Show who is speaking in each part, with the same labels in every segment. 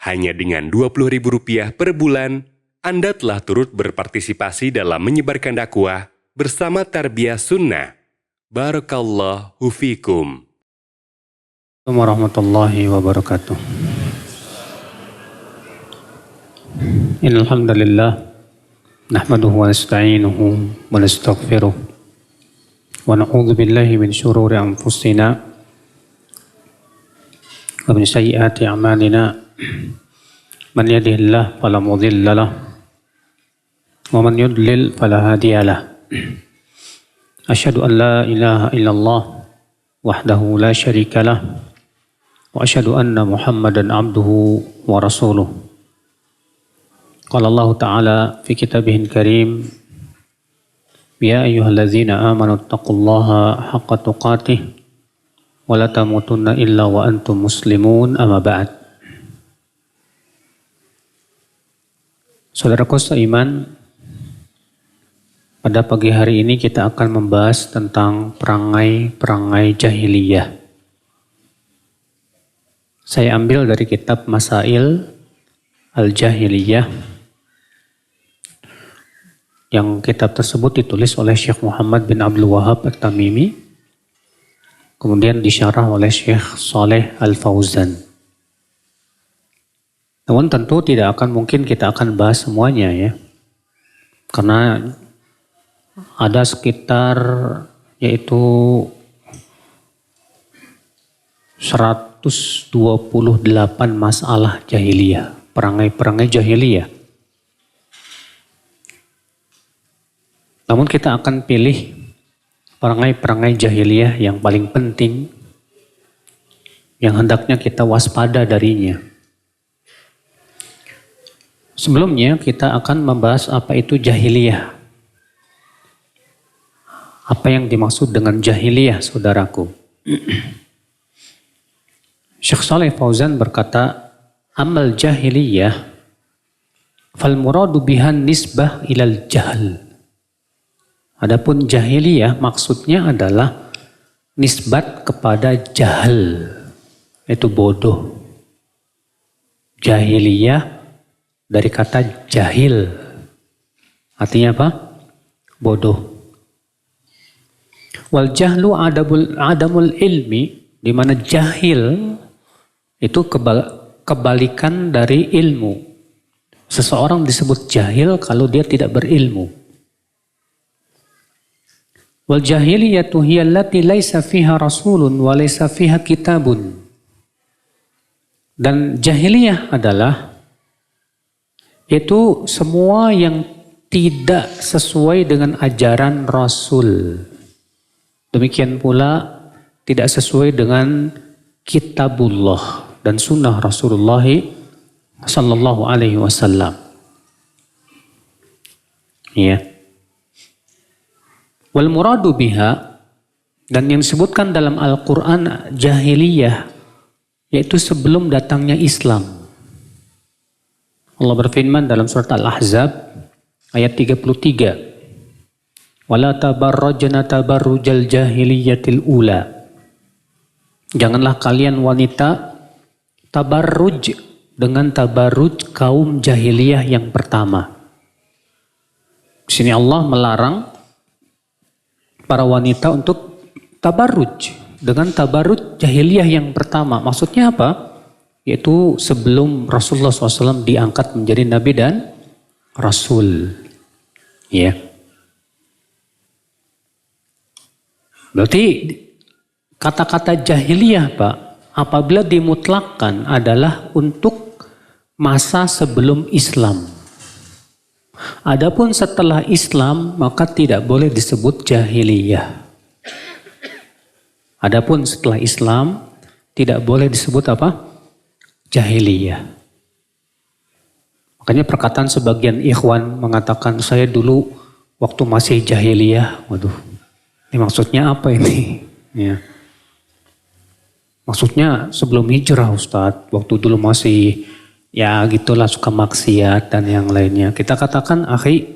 Speaker 1: Hanya dengan Rp20.000 per bulan, Anda telah turut berpartisipasi dalam menyebarkan dakwah bersama Tarbiyah Sunnah. Barakallahu fikum.
Speaker 2: Assalamualaikum warahmatullahi wabarakatuh. Innal hamdalillah nahmaduhu wa nasta'inuhu wa nastaghfiruh wa na'udzu billahi min shururi anfusina wa min sayyiati a'malina. Man yahdihillahu fala mudilla lahu wa man yudlil fala hadiya lahu. Asyhadu an la ilaha illallah wahdahu la syarika lah wa asyhadu anna Muhammadan abduhu wa rasuluh. Qala Allah Ta'ala fi kitabihil karim, ya ayyuhallazina amanu taqullaha haqqa tuqatih wa la tamutunna illa wa antum muslimun, amma ba'd. Saudaraku seiman, pada pagi hari ini kita akan membahas tentang perangai-perangai jahiliyah. Saya ambil dari kitab Masail Al-Jahiliyah, yang kitab tersebut ditulis oleh Syekh Muhammad bin Abdul Wahab At-Tamimi, kemudian disyarah oleh Syekh Saleh Al-Fauzan. Namun tentu tidak akan mungkin kita akan bahas semuanya ya, karena ada sekitar yaitu 128 masalah jahiliyah, perangai-perangai jahiliyah. Namun kita akan pilih perangai-perangai jahiliyah yang paling penting, yang hendaknya kita waspada darinya. Sebelumnya kita akan membahas apa itu jahiliyah. Apa yang dimaksud dengan jahiliyah, saudaraku? Syekh Saleh Fauzan berkata, amal jahiliyah fal muradu bihan nisbah ilal jahl. Adapun jahiliyah maksudnya adalah nisbat kepada jahil, itu bodoh. Jahiliyah dari kata jahil, artinya apa? Bodoh. Wal jahlu adamul ilmi, di mana jahil itu kebalikan dari ilmu. Seseorang disebut jahil kalau dia tidak berilmu. Wal jahiliyatu hiya allati laisa fiha rasulun wa laisa fiha kitabun. Dan jahiliyah adalah itu semua yang tidak sesuai dengan ajaran Rasul. Demikian pula tidak sesuai dengan kitabullah dan sunnah Rasulullah sallallahu alaihi wasallam. Ya. Wal muradu biha, dan yang disebutkan dalam Al-Quran jahiliyah, yaitu sebelum datangnya Islam. Allah berfirman dalam surat Al-Ahzab ayat 33. Wala tabarrajna tabarrujal jahiliyatil ula. Janganlah kalian wanita tabarruj dengan tabarruj kaum jahiliyah yang pertama. Di sini Allah melarang para wanita untuk tabarruj dengan tabarruj jahiliyah yang pertama. Maksudnya apa? Yaitu sebelum Rasulullah SAW diangkat menjadi Nabi dan Rasul. Ya. Berarti kata-kata jahiliyah Pak, apabila dimutlakkan adalah untuk masa sebelum Islam. Adapun setelah Islam maka tidak boleh disebut jahiliyah. Adapun setelah Islam tidak boleh disebut apa? Jahiliyah. Makanya perkataan sebagian ikhwan mengatakan saya dulu waktu masih jahiliyah. Waduh, ini maksudnya apa ini? Ya. Maksudnya sebelum hijrah Ustadz, waktu dulu masih ya gitulah suka maksiat dan yang lainnya. Kita katakan, akhi,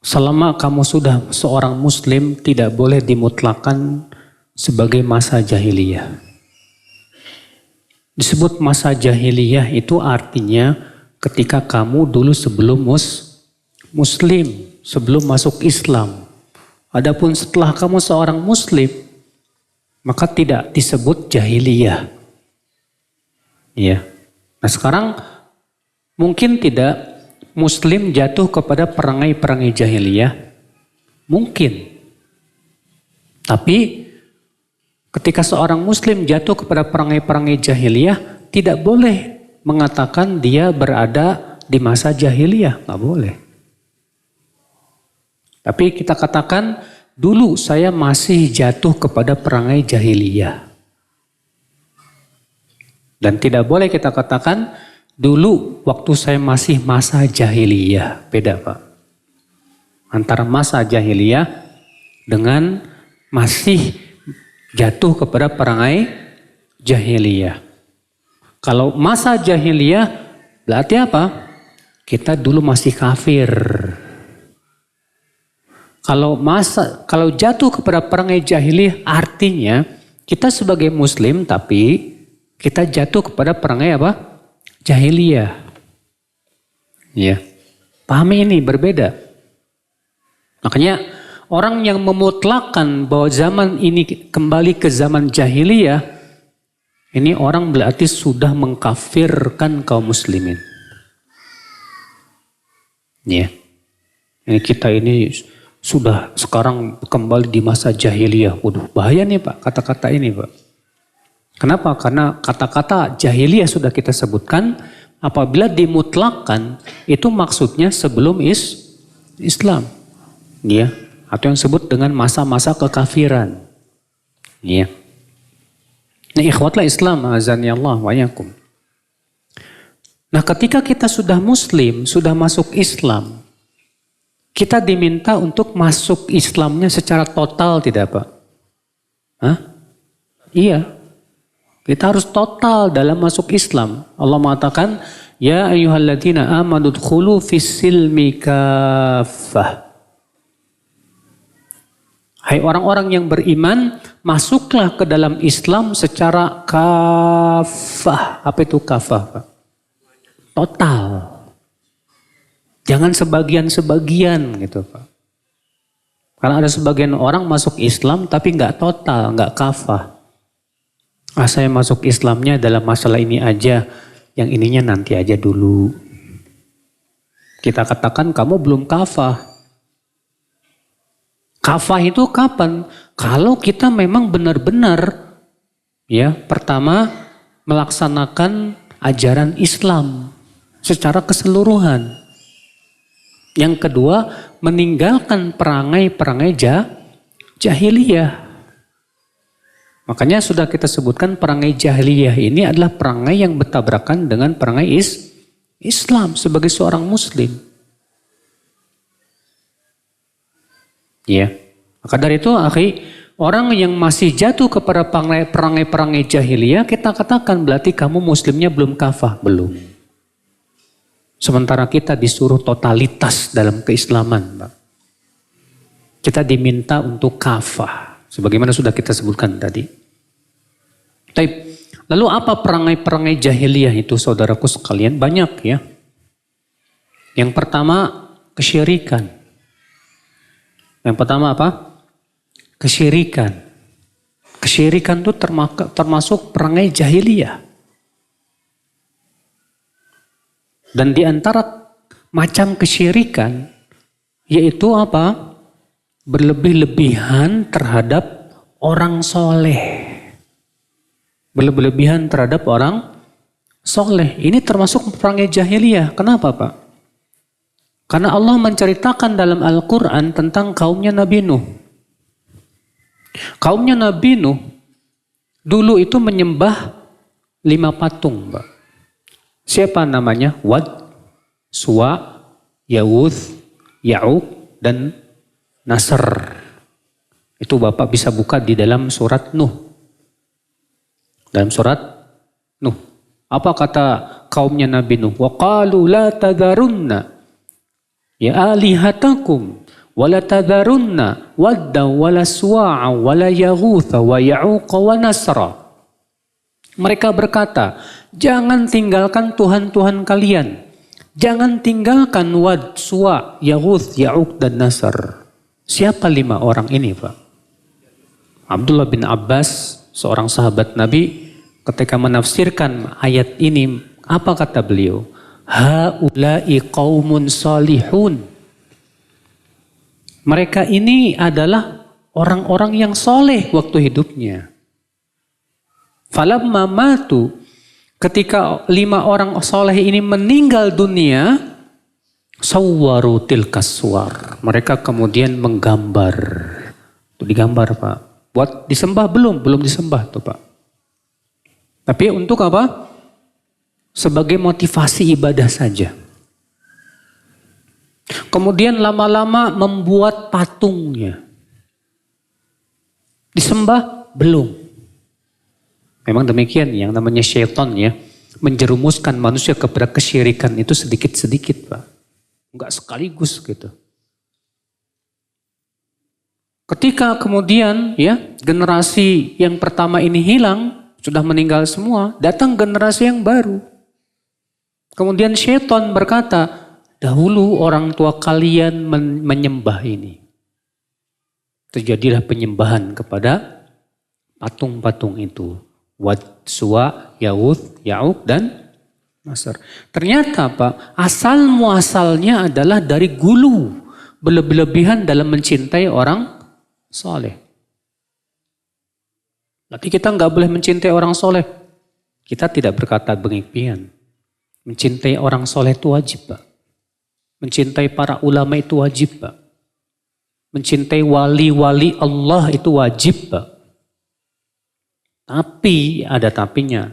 Speaker 2: selama kamu sudah seorang muslim tidak boleh dimutlakan sebagai masa jahiliyah. Disebut masa jahiliyah itu artinya ketika kamu dulu sebelum muslim, sebelum masuk Islam. Adapun setelah kamu seorang muslim, maka tidak disebut jahiliyah. Ya. Nah sekarang mungkin tidak muslim jatuh kepada perangai-perangai jahiliyah. Mungkin. Tapi ketika seorang muslim jatuh kepada perangai-perangai jahiliyah, tidak boleh mengatakan dia berada di masa jahiliyah. Nggak boleh. Tapi kita katakan dulu saya masih jatuh kepada perangai jahiliyah. Dan tidak boleh kita katakan dulu waktu saya masih masa jahiliyah. Beda Pak. Antara masa jahiliyah dengan masih jatuh kepada perangai jahiliyah. Kalau masa jahiliyah berarti apa? Kita dulu masih kafir. Kalau jatuh kepada perangai jahiliyah artinya kita sebagai muslim tapi kita jatuh kepada perangai apa? Jahiliyah. Ya. Pahami ini berbeda. Makanya orang yang memutlakkan bahwa zaman ini kembali ke zaman jahiliyah, ini orang berarti sudah mengkafirkan kaum muslimin. Ya. Ini kita ini sudah sekarang kembali di masa jahiliyah. Waduh, bahaya nih Pak kata-kata ini Pak. Kenapa? Karena kata-kata jahiliyah sudah kita sebutkan apabila dimutlakkan itu maksudnya sebelum Islam. Ya, atau yang disebut dengan masa-masa kekafiran. Ya. Nah, ikhwatlah Islam azani Allah wa yakum. Nah, ketika kita sudah muslim, sudah masuk Islam, kita diminta untuk masuk Islamnya secara total tidak Pak? Hah? Iya. Kita harus total dalam masuk Islam. Allah mengatakan, ya ayyuhalladzina amanu dkhulu fis-silmi kaffah. Hai orang-orang yang beriman, masuklah ke dalam Islam secara kafah. Apa itu kafah Pak? Total. Jangan sebagian-sebagian gitu Pak. Karena ada sebagian orang masuk Islam tapi nggak total, nggak kafah. Saya masuk Islamnya dalam masalah ini aja, yang ininya nanti aja dulu. Kita katakan kamu belum kafah. Kafah itu kapan? Kalau kita memang benar-benar ya pertama melaksanakan ajaran Islam secara keseluruhan. Yang kedua, meninggalkan perangai-perangai jahiliyah. Makanya sudah kita sebutkan perangai jahiliyah ini adalah perangai yang bertabrakan dengan perangai Islam sebagai seorang muslim. Ya. Maka dari itu, akhi, orang yang masih jatuh kepada perangai-perangai jahiliyah, kita katakan berarti kamu muslimnya belum kafah, belum. Sementara kita disuruh totalitas dalam keislaman, Pak. Kita diminta untuk kafah, sebagaimana sudah kita sebutkan tadi. Lalu apa perangai-perangai jahiliyah itu, saudaraku sekalian? Banyak ya. Yang pertama, kesyirikan. Yang pertama apa? Kesyirikan. Kesyirikan itu termasuk perangai jahiliyah. Dan di antara macam kesyirikan, yaitu apa? Berlebih-lebihan terhadap orang soleh. Berlebih-lebihan terhadap orang soleh. Ini termasuk perangai jahiliyah. Kenapa Pak? Karena Allah menceritakan dalam Al-Quran tentang kaumnya Nabi Nuh. Kaumnya Nabi Nuh dulu itu menyembah 5 patung, Pak. Siapa namanya? Wad, Suwa, Yawuth, Ya'uq, dan Nasr. Itu Bapak bisa buka di dalam surat Nuh. Dalam surat Nuh. Apa kata kaumnya Nabi Nuh? Wa qalu la tadharunna ya alihatakum wa la tadharunna wadda wa la suwa'a wa la yaghutha wa ya'uqa wa nasra. Mereka berkata, jangan tinggalkan Tuhan-Tuhan kalian. Jangan tinggalkan Wad, Suwa, Yaghuth, Ya'uq, dan Nasr. Siapa 5 orang ini, Pak? Abdullah bin Abbas, seorang sahabat Nabi, ketika menafsirkan ayat ini, apa kata beliau? Haula'i qaumun salihun. Mereka ini adalah orang-orang yang soleh waktu hidupnya. Falamma matu, ketika 5 orang soleh ini meninggal dunia, sawwaru tilkas suwar. Mereka kemudian menggambar. Itu digambar, Pak. Buat disembah belum disembah tuh, Pak. Tapi untuk apa? Sebagai motivasi ibadah saja. Kemudian lama-lama membuat patungnya. Disembah belum. Memang demikian yang namanya syaitan ya. Menjerumuskan manusia kepada kesyirikan itu sedikit-sedikit, Pak. Enggak sekaligus gitu. Ketika kemudian ya generasi yang pertama ini hilang, sudah meninggal semua, datang generasi yang baru. Kemudian syaitan berkata, dahulu orang tua kalian menyembah ini. Terjadilah penyembahan kepada patung-patung itu. Wad, Suwa, Yaghuth, Ya'uq, dan Nasr. Ternyata Pak, asal muasalnya adalah dari gulu. Berlebihan dalam mencintai orang soleh. Berarti kita nggak boleh mencintai orang soleh. Kita tidak berkata berlebihan. Mencintai orang soleh itu wajib, Pak. Mencintai para ulama itu wajib, Pak. Mencintai wali-wali Allah itu wajib, Pak. Tapi ada tapinya.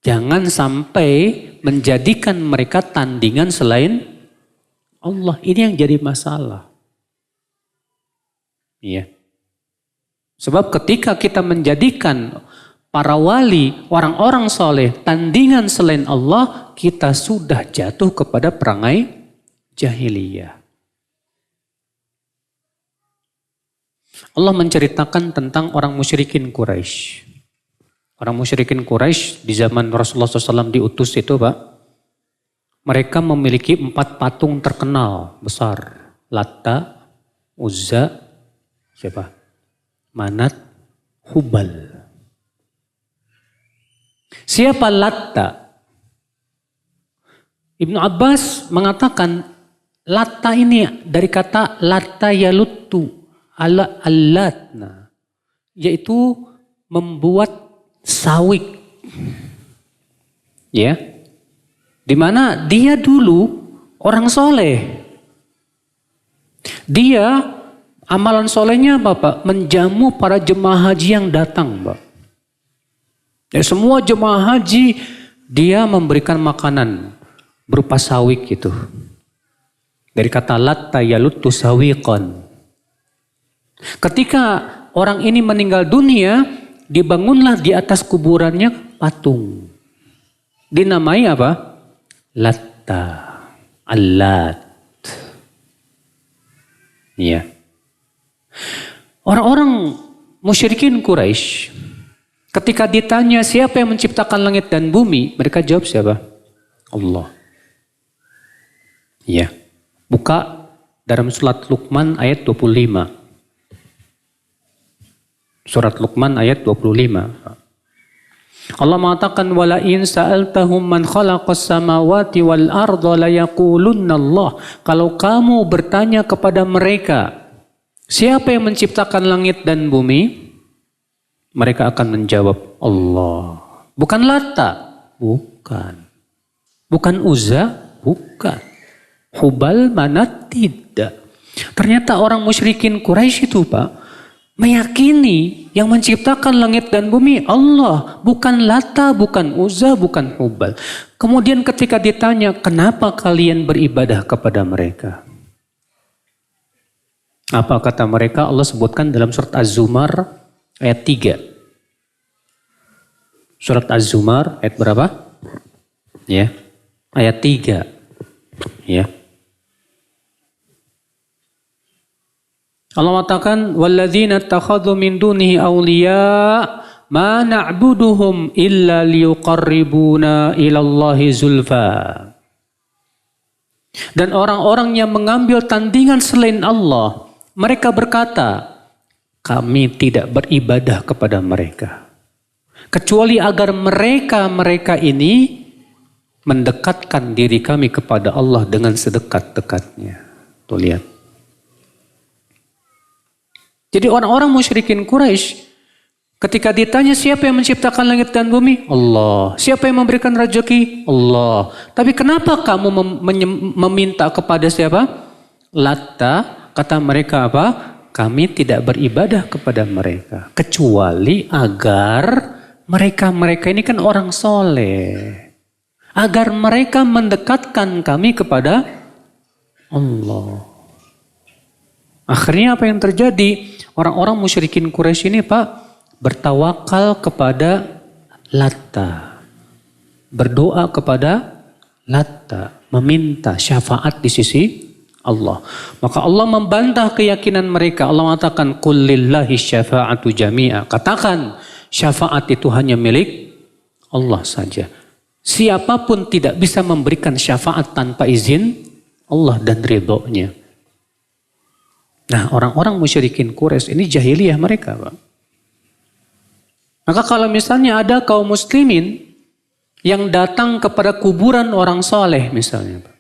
Speaker 2: Jangan sampai menjadikan mereka tandingan selain Allah. Ini yang jadi masalah. Iya. Sebab ketika kita menjadikan para wali, orang-orang soleh, tandingan selain Allah, kita sudah jatuh kepada perangai jahiliyah. Allah menceritakan tentang orang musyrikin Quraisy. Orang musyrikin Quraisy di zaman Rasulullah SAW diutus itu, Pak, mereka memiliki 4 patung terkenal besar. Latta, Uzza, siapa? Manat, Hubal. Siapa Latta? Ibnu Abbas mengatakan Latta ini dari kata Latta yaluttu ala allatna, yaitu membuat sawik. Ya. Di mana dia dulu orang soleh. Dia amalan solehnya apa, Pak? Menjamu para jemaah haji yang datang, Pak. Ya, semua jemaah haji dia memberikan makanan berupa sawik itu. Dari kata latta yaluttu sawiqan. Ketika orang ini meninggal dunia, dibangunlah di atas kuburannya patung. Dinamai apa? Latta, Allat. Iya. Orang-orang musyrikin Quraisy ketika ditanya siapa yang menciptakan langit dan bumi, mereka jawab siapa? Allah. Iya. Buka dalam surat Luqman ayat 25. Surat Luqman ayat 25. Allah mengatakan wala in sa'altahum man khalaqas samawati wal arda la yaqulunna Allah. Kalau kamu bertanya kepada mereka, siapa yang menciptakan langit dan bumi? Mereka akan menjawab Allah. Bukan Latta? Bukan. Bukan Uzza? Bukan. Hubal, Manat? Tidak. Ternyata orang musyrikin Quraisy itu, Pak, meyakini yang menciptakan langit dan bumi Allah, bukan Latta, bukan Uzza, bukan Hubal. Kemudian ketika ditanya, kenapa kalian beribadah kepada mereka? Apa kata mereka? Allah sebutkan dalam surat Az-Zumar ayat 3. Surat Az-Zumar ayat berapa? Ya, ayat 3. Ya. Allah mengatakan walladzina takhadhu min dunihi awliya ma na'buduhum illa liyuqarribuna ilallahi zulfa. Dan orang-orang yang mengambil tandingan selain Allah, mereka berkata, kami tidak beribadah kepada mereka kecuali agar mereka ini mendekatkan diri kami kepada Allah dengan sedekat-dekatnya. Tuh lihat. Jadi orang-orang musyrikin Quraisy ketika ditanya siapa yang menciptakan langit dan bumi? Allah. Siapa yang memberikan rezeki? Allah. Tapi kenapa kamu meminta kepada siapa? Latta. Kata mereka apa? Kami tidak beribadah kepada mereka kecuali agar mereka ini kan orang soleh. Agar mereka mendekatkan kami kepada Allah. Akhirnya apa yang terjadi? Orang-orang musyrikin Quraisy ini Pak bertawakal kepada Latta. Berdoa kepada Latta. Meminta syafaat di sisi Allah. Maka Allah membantah keyakinan mereka. Allah mengatakan, Qul lillahi syafa'atu jami'a. Katakan, syafaat itu hanya milik Allah saja. Siapapun tidak bisa memberikan syafaat tanpa izin Allah dan ridhonya. Nah, orang-orang musyrikin Quraisy ini jahiliyah mereka, Pak. Maka kalau misalnya ada kaum muslimin yang datang kepada kuburan orang soleh misalnya, Pak.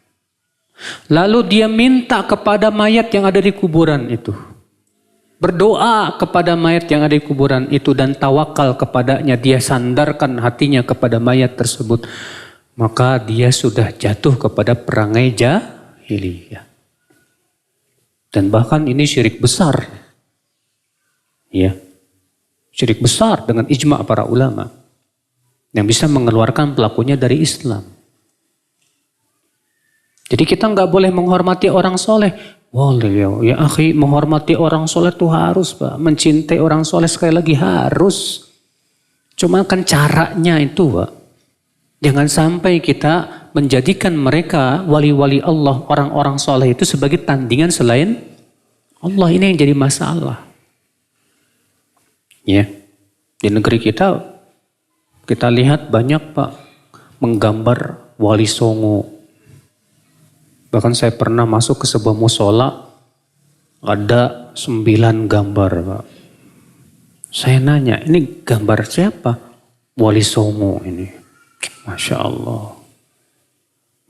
Speaker 2: Lalu dia minta kepada mayat yang ada di kuburan itu. Berdoa kepada mayat yang ada di kuburan itu dan tawakal kepadanya, dia sandarkan hatinya kepada mayat tersebut, maka dia sudah jatuh kepada perangai jahiliyah. Dan bahkan ini syirik besar. Ya. Syirik besar dengan ijma' para ulama yang bisa mengeluarkan pelakunya dari Islam. Jadi kita nggak boleh menghormati orang soleh. Boleh ya akhi, menghormati orang soleh itu harus Pak. Mencintai orang soleh sekali lagi harus. Cuma kan caranya itu Pak. Jangan sampai kita menjadikan mereka wali-wali Allah, orang-orang soleh itu sebagai tandingan selain Allah. Ini yang jadi masalah. Ya, di negeri kita lihat banyak Pak menggambar wali songo. Bahkan saya pernah masuk ke sebuah musola, ada 9 gambar Pak. Saya nanya, ini gambar siapa? Wali songo ini. Masya Allah.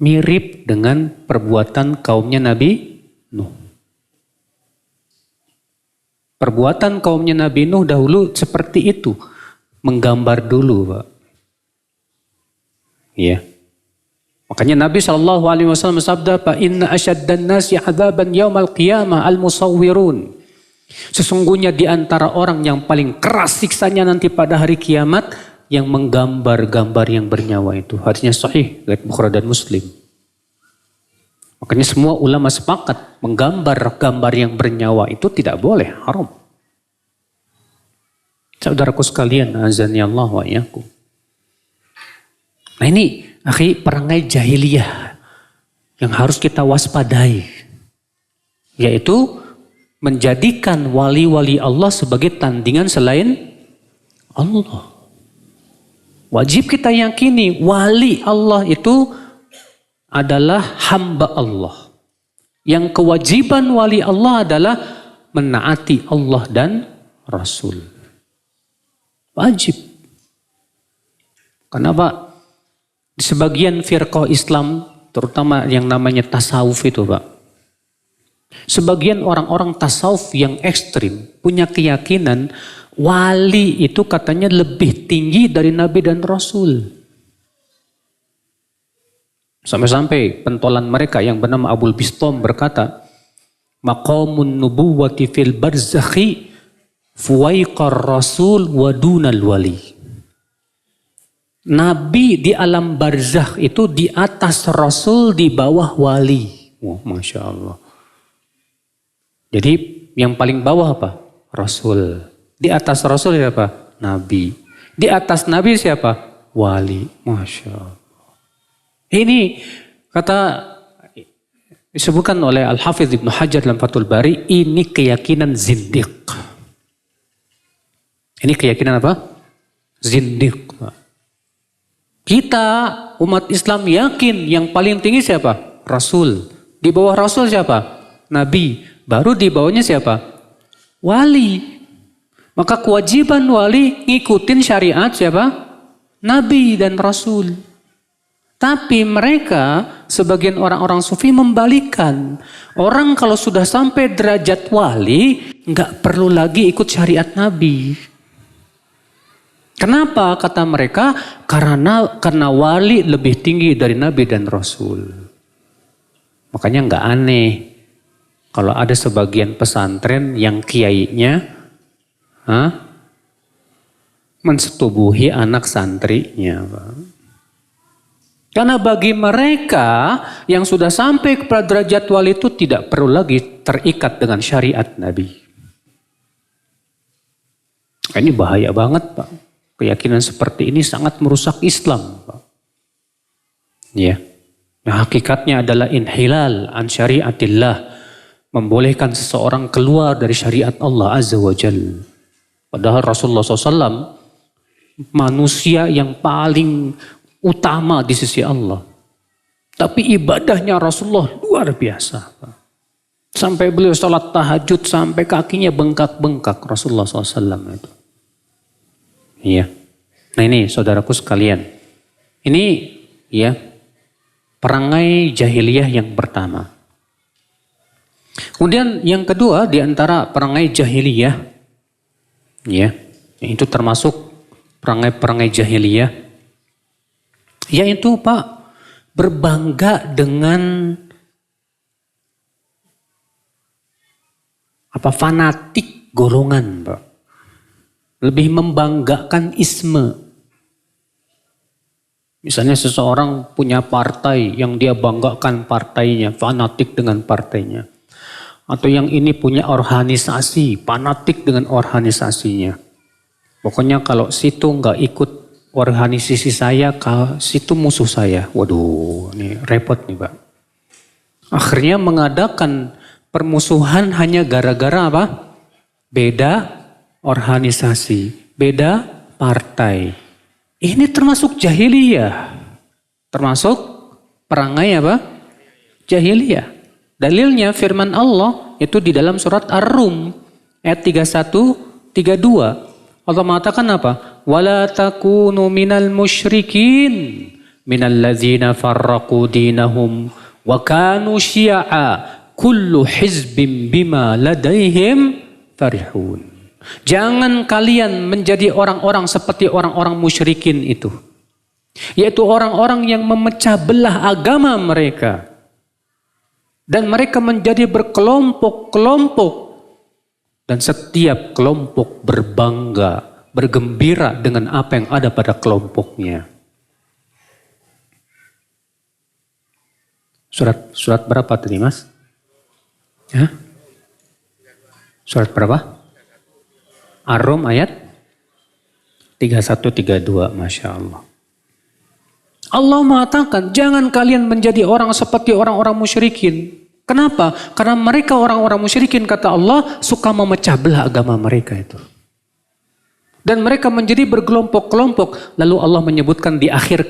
Speaker 2: Mirip dengan perbuatan kaumnya Nabi Nuh. Perbuatan kaumnya Nabi Nuh dahulu seperti itu. Menggambar dulu Pak. Iya. Makanya Nabi SAW bersabda, "Fa inna asyaddan nasi 'adzaban yaumal qiyamah al-musawwirun." Sesungguhnya di antara orang yang paling keras siksanya nanti pada hari kiamat yang menggambar gambar yang bernyawa itu. Hadisnya sahih riwayat Bukhari dan Muslim. Makanya semua ulama sepakat menggambar gambar yang bernyawa itu tidak boleh, haram. Saudaraku sekalian, azani Allah wa iyyakum. Nah ini akhi, perangai jahiliyah yang harus kita waspadai, yaitu menjadikan wali-wali Allah sebagai tandingan selain Allah. Wajib kita yakini wali Allah itu adalah hamba Allah. Yang kewajiban wali Allah adalah menaati Allah dan Rasul. Wajib. Kenapa? Di sebagian firqah Islam, terutama yang namanya tasawuf itu Pak. Sebagian orang-orang tasawuf yang ekstrim punya keyakinan wali itu katanya lebih tinggi dari Nabi dan Rasul. Sampai-sampai pentolan mereka yang bernama Abul Bistom berkata, maqamun nubuwati fil barzakhi fuwaiqar rasul wa dunal wali. Nabi di alam barzakh itu di atas Rasul, di bawah wali. Wah, Masya Allah. Jadi yang paling bawah apa? Rasul. Di atas Rasul siapa? Nabi. Di atas Nabi siapa? Wali. Masya Allah. Ini kata disebutkan oleh Al-Hafidh Ibnu Hajar dalam Fathul Bari, ini keyakinan zindiq. Ini keyakinan apa? zindiq. Kita umat Islam yakin yang paling tinggi siapa? Rasul. Di bawah Rasul siapa? Nabi. Baru di bawahnya siapa? Wali. Maka kewajiban wali ngikutin syariat siapa? Nabi dan Rasul. Tapi mereka, sebagian orang-orang sufi membalikan. Orang kalau sudah sampai derajat wali, nggak perlu lagi ikut syariat Nabi. Kenapa kata mereka? Karena wali lebih tinggi dari Nabi dan Rasul. Makanya nggak aneh kalau ada sebagian pesantren yang kiainya mensetubuhi anak santrinya. Karena bagi mereka yang sudah sampai kepada derajat wali itu tidak perlu lagi terikat dengan syariat Nabi. Ini bahaya banget, Pak. Keyakinan seperti ini sangat merusak Islam, Pak. Ya. Nah, hakikatnya adalah inhilal an syariatillah, membolehkan seseorang keluar dari syariat Allah Azza wa Jalla. Padahal Rasulullah SAW manusia yang paling utama di sisi Allah. Tapi ibadahnya Rasulullah luar biasa, Pak. Sampai beliau sholat tahajud sampai kakinya bengkak-bengkak Rasulullah SAW itu. Iya. Nah ini saudaraku sekalian. Ini ya perangai jahiliyah yang pertama. Kemudian yang kedua di antara perangai jahiliyah, ya, itu termasuk perangai-perangai jahiliyah, yaitu Pak berbangga dengan fanatik golongan, Pak. Lebih membanggakan isme. Misalnya seseorang punya partai yang dia banggakan partainya, fanatik dengan partainya. Atau yang ini punya organisasi, fanatik dengan organisasinya. Pokoknya kalau situ nggak ikut organisasi saya, situ musuh saya. Waduh, ini repot nih, Pak. Akhirnya mengadakan permusuhan hanya gara-gara apa? Beda organisasi, beda partai. Ini termasuk jahiliyah. Termasuk perangai apa? Jahiliyah. Dalilnya firman Allah itu di dalam surat Ar-Rum ayat 31, 32. Allah mengatakan apa? Wala takunu minal musyrikin minal ladzina farraqu dinahum wa kanu syi'a kullu hizbin bima ladaihim farihun. Jangan kalian menjadi orang-orang seperti orang-orang musyrikin itu. Yaitu orang-orang yang memecah belah agama mereka. Dan mereka menjadi berkelompok-kelompok. Dan setiap kelompok berbangga, bergembira dengan apa yang ada pada kelompoknya. Surat berapa tadi, Mas? Ya? Surat berapa? Ar-Rum ayat 31-32, Masya Allah. Allah mengatakan, jangan kalian menjadi orang seperti orang-orang musyrikin. Kenapa? Karena mereka orang-orang musyrikin, kata Allah, suka memecah belah agama mereka itu. Dan mereka menjadi berkelompok-kelompok. Lalu Allah menyebutkan di akhir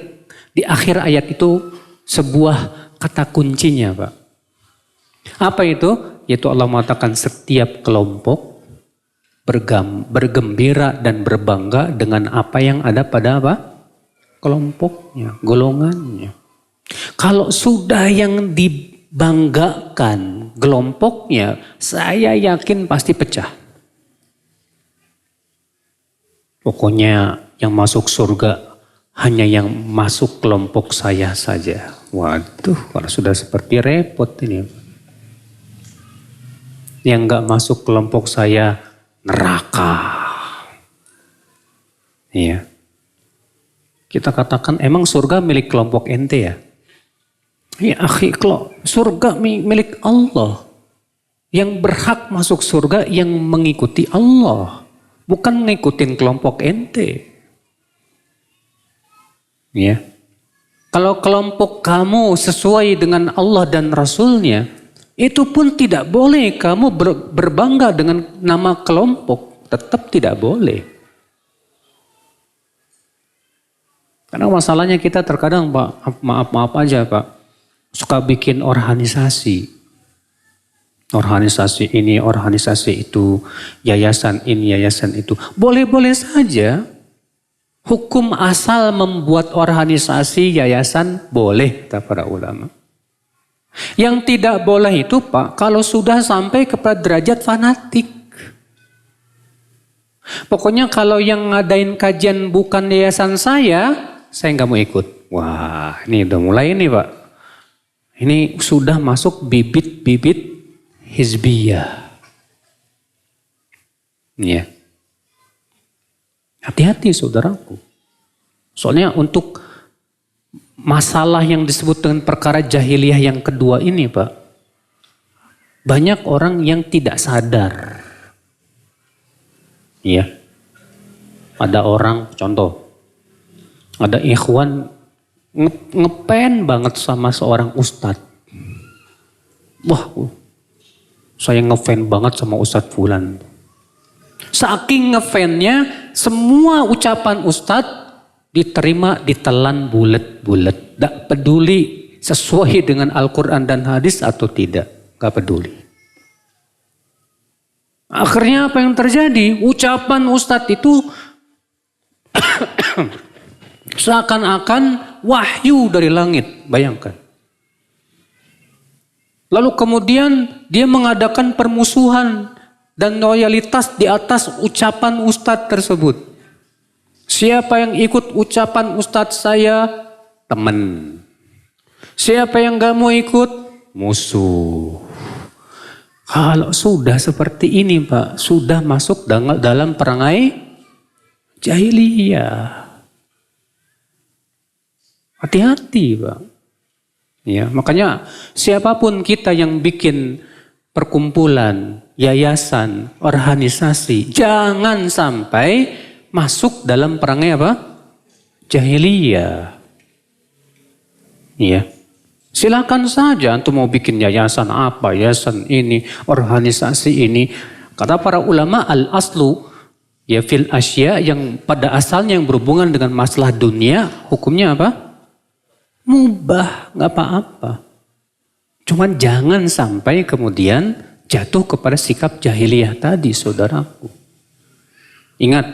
Speaker 2: ayat itu sebuah kata kuncinya, Pak. Apa itu? Yaitu Allah mengatakan setiap kelompok bergembira dan berbangga dengan apa yang ada pada apa? Kelompoknya, golongannya. Kalau sudah yang dibanggakan kelompoknya, saya yakin pasti pecah. Pokoknya yang masuk surga hanya yang masuk kelompok saya saja. Waduh, kalau sudah seperti repot ini. Yang gak masuk kelompok saya neraka. Iya. Kita katakan emang surga milik kelompok ente ya? Ya akhi, surga milik Allah. Yang berhak masuk surga yang mengikuti Allah. Bukan ngikutin kelompok ente. Ya. Kalau kelompok kamu sesuai dengan Allah dan Rasulnya, itu pun tidak boleh kamu berbangga dengan nama kelompok. Tetap tidak boleh. Karena masalahnya kita terkadang Pak, maaf aja Pak, suka bikin organisasi. Organisasi ini, organisasi itu, yayasan ini, yayasan itu. Boleh-boleh saja. Hukum asal membuat organisasi, yayasan boleh, kata para ulama. Yang tidak boleh itu Pak, kalau sudah sampai kepada derajat fanatik. Pokoknya kalau yang ngadain kajian bukan yayasan saya nggak mau ikut. Wah, ini udah mulai nih Pak. Ini sudah masuk bibit-bibit hizbiyah. Ya. Hati-hati saudaraku. Soalnya untuk masalah yang disebut dengan perkara jahiliyah yang kedua ini Pak, banyak orang yang tidak sadar. Iya. Ada orang, contoh, ada ikhwan ngepen banget sama seorang ustadz. Wah, saya ngefan banget sama Ustadz Fulan. Saking ngefannya, semua ucapan Ustadz diterima, ditelan bulet-bulet. Tidak peduli sesuai dengan Al-Quran dan hadis atau tidak. Gak peduli. Akhirnya apa yang terjadi? Ucapan Ustadz itu seakan-akan wahyu dari langit. Bayangkan. Lalu kemudian dia mengadakan permusuhan dan loyalitas di atas ucapan Ustadz tersebut. Siapa yang ikut ucapan Ustadz saya, teman. Siapa yang gak mau ikut, musuh. Kalau sudah seperti ini Pak, sudah masuk dalam perangai jahiliyah. Hati-hati Pak. Ya, makanya siapapun kita yang bikin perkumpulan, yayasan, organisasi, jangan sampai masuk dalam perangai apa? Jahiliyah. Iya. Silakan saja antum mau bikin yayasan apa, yayasan ini, organisasi ini. Kata para ulama al-aslu ya fil asya yang pada asalnya yang berhubungan dengan masalah dunia, hukumnya apa? Mubah, nggak apa-apa. Cuman jangan sampai kemudian jatuh kepada sikap jahiliyah tadi, saudaraku. Ingat,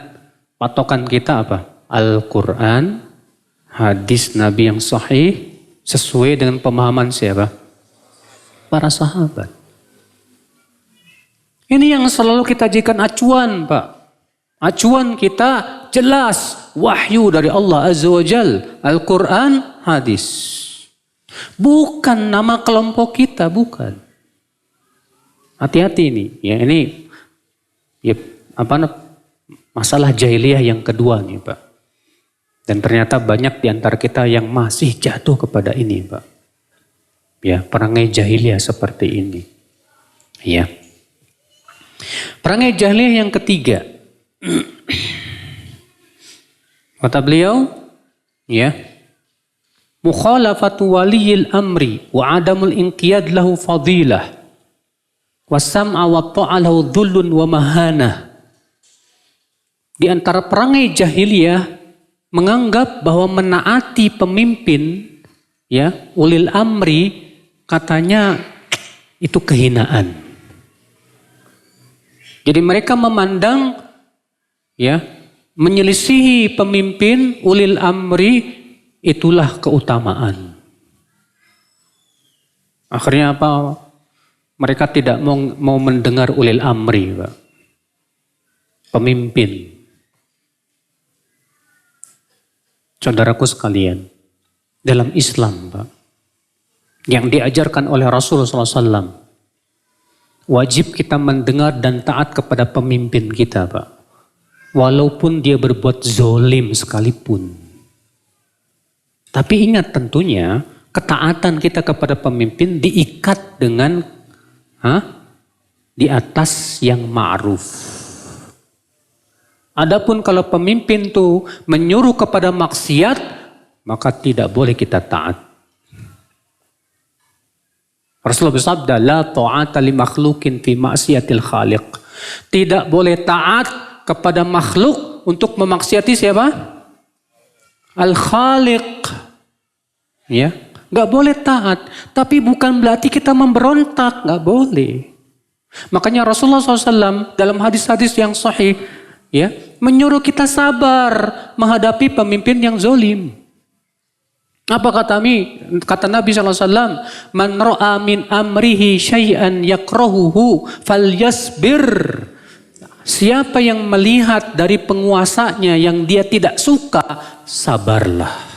Speaker 2: patokan kita apa? Al-Quran, hadis Nabi yang sahih, sesuai dengan pemahaman siapa? Para sahabat. Ini yang selalu kita jadikan acuan, Pak. Acuan kita jelas, wahyu dari Allah Azza wa Jal, Al-Quran, hadis. Bukan nama kelompok kita, bukan. Hati-hati ini, ya ini ya, masalah jahiliyah yang kedua nih Pak. Dan ternyata banyak di antara kita yang masih jatuh kepada ini Pak. Ya, perangai jahiliyah seperti ini. Ya. Perangai jahiliyah yang ketiga. Kata beliau, ya, mukhalafatu waliyil amri wa adamul inqiyad lahu fadilah wasam'a wa ta'a lahu dhullun wa mahanah. Di antara perangai jahiliyah menganggap bahwa menaati pemimpin, ya, ulil amri, katanya itu kehinaan. Jadi mereka memandang, ya, menyelisihi pemimpin ulil amri itulah keutamaan. Akhirnya apa? Mereka tidak mau mendengar ulil amri, Pak. Pemimpin. Saudaraku sekalian, dalam Islam, Pak, yang diajarkan oleh Rasulullah SAW, wajib kita mendengar dan taat kepada pemimpin kita, Pak. Walaupun dia berbuat zolim sekalipun. Tapi ingat tentunya, ketaatan kita kepada pemimpin diikat dengan di atas yang ma'ruf. Adapun kalau pemimpin itu menyuruh kepada maksiat, maka tidak boleh kita taat. Rasulullah bersabda, la ta'ata li makhlukin fi maksiatil khaliq. Tidak boleh taat kepada makhluk untuk memaksiati siapa? Al-Khaliq. Ya, nggak boleh taat. Tapi bukan berarti kita memberontak, nggak boleh. Makanya Rasulullah SAW dalam hadis-hadis yang sahih, ya, menyuruh kita sabar menghadapi pemimpin yang zolim. Apa kata Nabi SAW? Man ra'a min amrihi syai'an yakrahuhu falyasbir. Siapa yang melihat dari penguasanya yang dia tidak suka, sabarlah.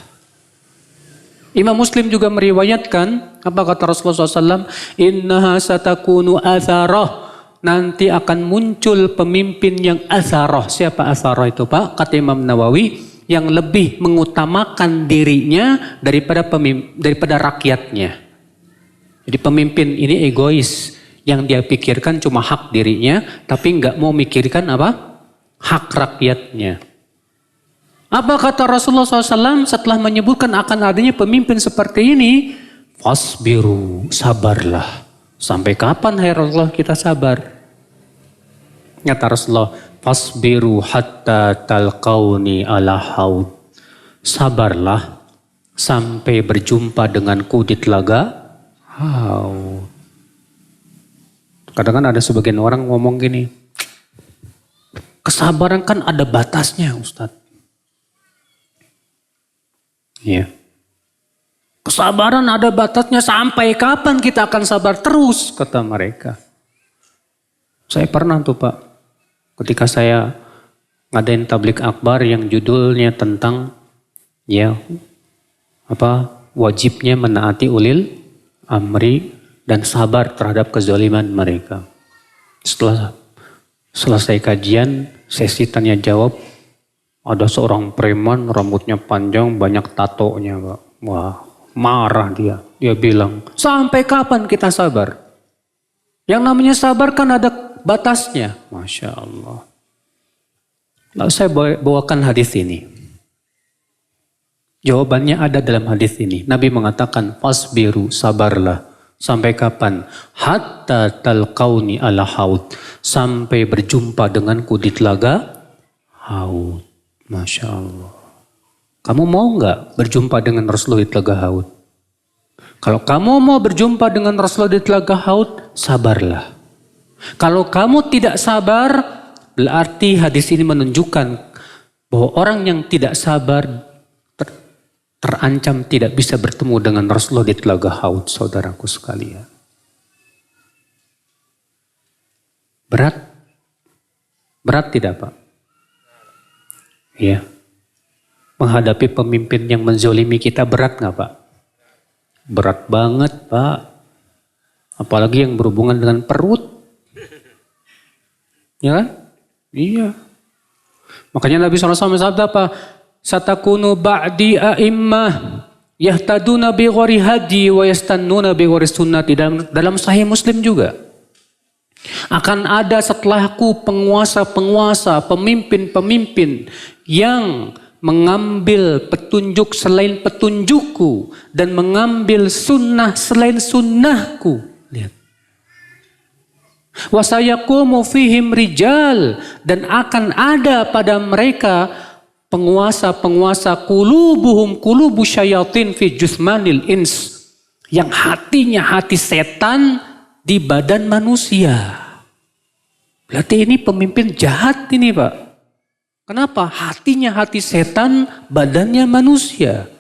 Speaker 2: Imam Muslim juga meriwayatkan, apa kata Rasulullah SAW? Innaha satakunu atharah. Nanti akan muncul pemimpin yang atharah. Siapa atharah itu, Pak? Kata Imam Nawawi, yang lebih mengutamakan dirinya daripada rakyatnya. Jadi pemimpin ini egois. Yang dia pikirkan cuma hak dirinya, tapi nggak mau mikirkan apa? Hak rakyatnya. Apa kata Rasulullah SAW setelah menyebutkan akan adanya pemimpin seperti ini? Fasbiru, sabarlah. Sampai kapan hai Rasulullah kita sabar? Kata Rasulullah, fasbiru hatta talqauni ala haud. Sabarlah sampai berjumpa denganku di telaga haud. Kadang kan ada sebagian orang ngomong gini, kesabaran kan ada batasnya Ustadz. Ya. Kesabaran ada batasnya, sampai kapan kita akan sabar terus, kata mereka. Saya pernah tuh Pak, ketika saya ngadain tablik akbar yang judulnya tentang wajibnya menaati ulil amri dan sabar terhadap kezaliman mereka. Setelah selesai kajian, sesi tanya jawab, ada seorang preman rambutnya panjang banyak tatonya Pak. Wah, marah dia. Dia bilang, sampai kapan kita sabar? Yang namanya sabar kan ada batasnya. Masya Allah. Lalu saya bawakan hadis ini. Jawabannya ada dalam hadis ini. Nabi mengatakan, fasbiru, sabarlah. Sampai kapan? Hatta talqauni ala haud. Sampai berjumpa denganku di telaga haud. Masya Allah. Kamu mau nggak berjumpa dengan Rasulullah di telaga haud? Kalau kamu mau berjumpa dengan Rasulullah di telaga haud, sabarlah. Kalau kamu tidak sabar, berarti hadis ini menunjukkan bahwa orang yang tidak sabar terancam tidak bisa bertemu dengan Rasulullah di telaga haud, saudaraku sekalian. Berat? Berat tidak Pak? Ya. Menghadapi pemimpin yang menzolimi kita berat nggak Pak? Berat banget Pak. Apalagi yang berhubungan dengan perut. Ya kan? Iya. Makanya Nabi SAW bersabda apa? Satakunu ba'di a'immah yahtaduna bi ghairi hadi wa yastannuna bi ghairi sunnati. Dalam Sahih Muslim juga. Akan ada setelahku penguasa-penguasa, pemimpin-pemimpin yang mengambil petunjuk selain petunjukku dan mengambil sunnah selain sunnahku. Lihat. Wasayaqumu fihim rijal, dan akan ada pada mereka penguasa-penguasa qulubuhum qulubu syayatin fi jusmanil ins, yang hatinya hati setan di badan manusia. Berarti ini pemimpin jahat ini Pak. Kenapa? Hatinya hati setan, badannya manusia.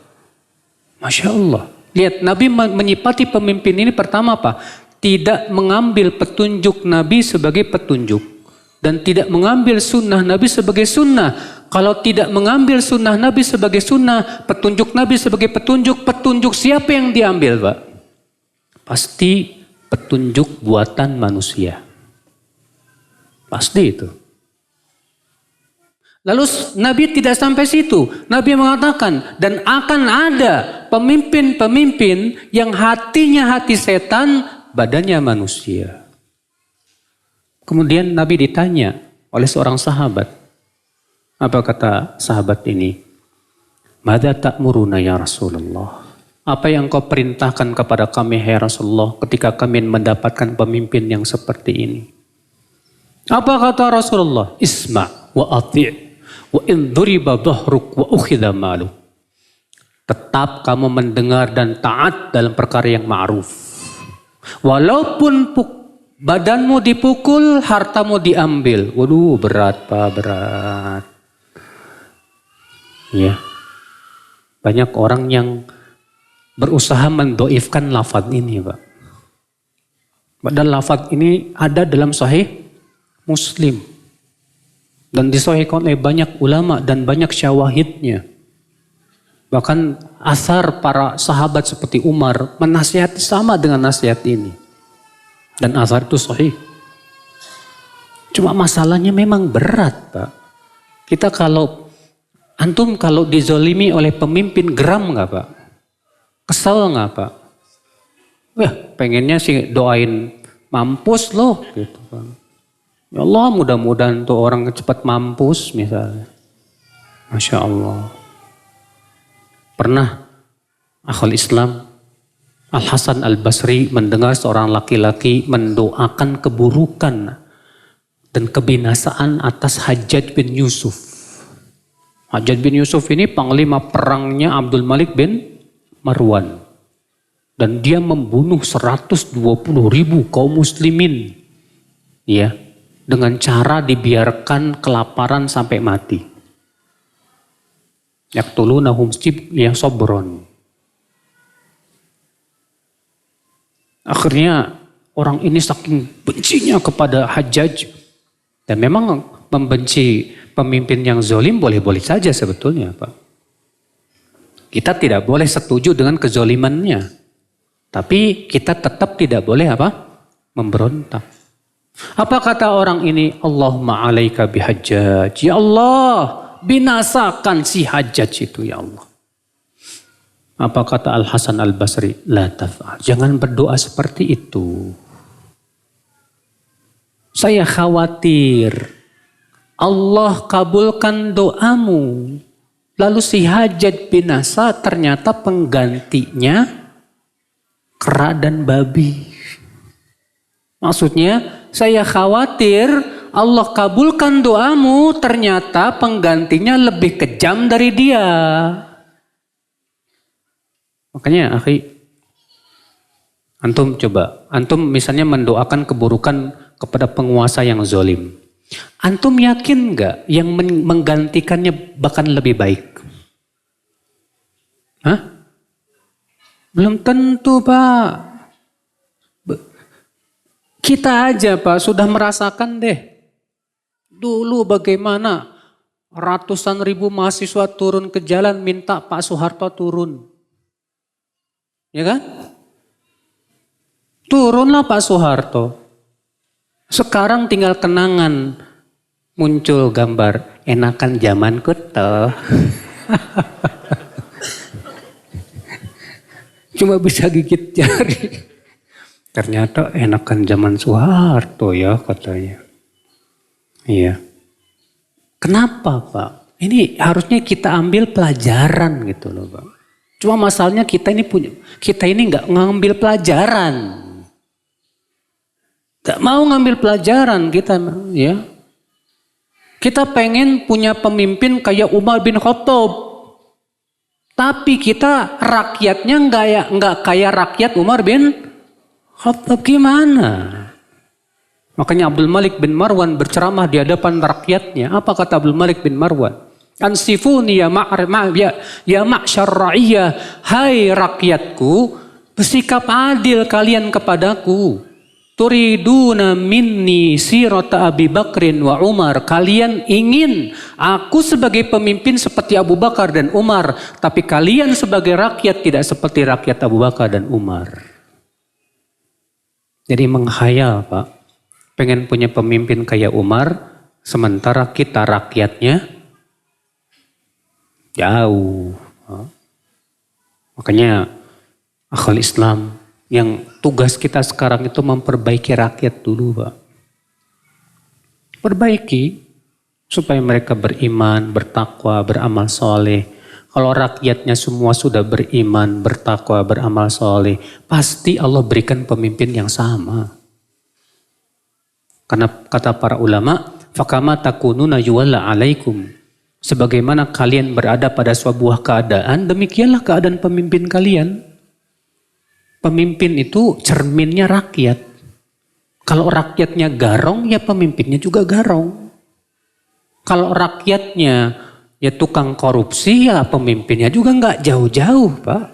Speaker 2: Masya Allah. Lihat, Nabi menyipati pemimpin ini pertama apa? Tidak mengambil petunjuk Nabi sebagai petunjuk. Dan tidak mengambil sunnah Nabi sebagai sunnah. Kalau tidak mengambil sunnah Nabi sebagai sunnah, petunjuk Nabi sebagai petunjuk, petunjuk siapa yang diambil Pak? Pasti petunjuk buatan manusia. Pasti itu. Lalu Nabi tidak sampai situ. Nabi mengatakan, dan akan ada pemimpin-pemimpin yang hatinya hati setan, badannya manusia. Kemudian Nabi ditanya oleh seorang sahabat. Apa kata sahabat ini? Madza ta'muruna ya Rasulullah? Apa yang kau perintahkan kepada kami hai Rasulullah ketika kami mendapatkan pemimpin yang seperti ini? Apa kata Rasulullah? Isma' wa ati' wa in duriba dhahruk wa ukhidha maluk. Tetap kamu mendengar dan taat dalam perkara yang ma'ruf. Walaupun badanmu dipukul, hartamu diambil. Waduh, berat Pak, berat. Ya. Banyak orang yang berusaha mendoifkan lafaz ini Pak. Padahal lafaz ini ada dalam Sahih Muslim. Dan disahihkan oleh banyak ulama dan banyak syawahidnya. Bahkan asar para sahabat seperti Umar menasihati sama dengan nasihat ini. Dan asar itu sahih. Cuma masalahnya memang berat Pak. Kita antum kalau dizolimi oleh pemimpin geram nggak Pak? Kesel nggak Pak? Wah pengennya sih doain mampus loh gitu Pak. Ya Allah mudah-mudahan tuh orang cepat mampus misalnya. Masya Allah. Pernah akhul Islam Al-Hasan Al-Basri mendengar seorang laki-laki mendoakan keburukan dan kebinasaan atas Hajjaj bin Yusuf. Hajjaj bin Yusuf ini panglima perangnya Abdul Malik bin Marwan. Dan dia membunuh 120.000 kaum muslimin. Ya. Dengan cara dibiarkan kelaparan sampai mati. Yaqtulunahum sabron. Akhirnya orang ini saking bencinya kepada Hajjaj. Dan memang membenci pemimpin yang zalim boleh-boleh saja sebetulnya Pak. Kita tidak boleh setuju dengan kezalimannya. Tapi kita tetap tidak boleh memberontak. Apa kata orang ini? Allahumma alaika bihajjaj. Ya Allah, binasakan si Hajjaj itu ya Allah. Apa kata Al-Hasan Al-Basri? La taf'al. Jangan berdoa seperti itu. Saya khawatir Allah kabulkan doamu. Lalu si Hajjaj binasa ternyata penggantinya kera dan babi. Maksudnya saya khawatir Allah kabulkan doamu ternyata penggantinya lebih kejam dari dia. Makanya antum misalnya mendoakan keburukan kepada penguasa yang zalim. Antum yakin nggak yang menggantikannya bahkan lebih baik? Hah? Belum tentu Pak. Kita aja Pak sudah merasakan deh. Dulu bagaimana ratusan ribu mahasiswa turun ke jalan minta Pak Soeharto turun. Ya kan? Turunlah Pak Soeharto. Sekarang tinggal kenangan. Muncul gambar enakan zamanku toh. Cuma bisa gigit jari. Ternyata enakan zaman Soeharto ya katanya. Iya. Kenapa Pak? Ini harusnya kita ambil pelajaran gitu loh Pak. Cuma masalahnya kita ini nggak ngambil pelajaran. Gak mau ngambil pelajaran kita ya. Kita pengen punya pemimpin kayak Umar bin Khattab. Tapi kita rakyatnya nggak kayak rakyat Umar bin Khattab gimana? Makanya Abdul Malik bin Marwan berceramah di hadapan rakyatnya. Apa kata Abdul Malik bin Marwan? Ansifuni ya ma'syar ra'iyah. Hai rakyatku, bersikap adil kalian kepadaku. Turiduna minni sirata Abi Bakrin wa Umar. Kalian ingin aku sebagai pemimpin seperti Abu Bakar dan Umar. Tapi kalian sebagai rakyat tidak seperti rakyat Abu Bakar dan Umar. Jadi menghayal Pak, pengen punya pemimpin kayak Umar, sementara kita rakyatnya jauh. Makanya akhul Islam yang tugas kita sekarang itu memperbaiki rakyat dulu Pak. Perbaiki supaya mereka beriman, bertakwa, beramal soleh. Kalau rakyatnya semua sudah beriman, bertakwa, beramal soleh, pasti Allah berikan pemimpin yang sama. Karena kata para ulama, fakama takununa yuwalla alaikum. Sebagaimana kalian berada pada sebuah keadaan, demikianlah keadaan pemimpin kalian. Pemimpin itu cerminnya rakyat. Kalau rakyatnya garong, ya pemimpinnya juga garong. Kalau rakyatnya ya tukang korupsi, ya pemimpinnya juga nggak jauh-jauh, Pak.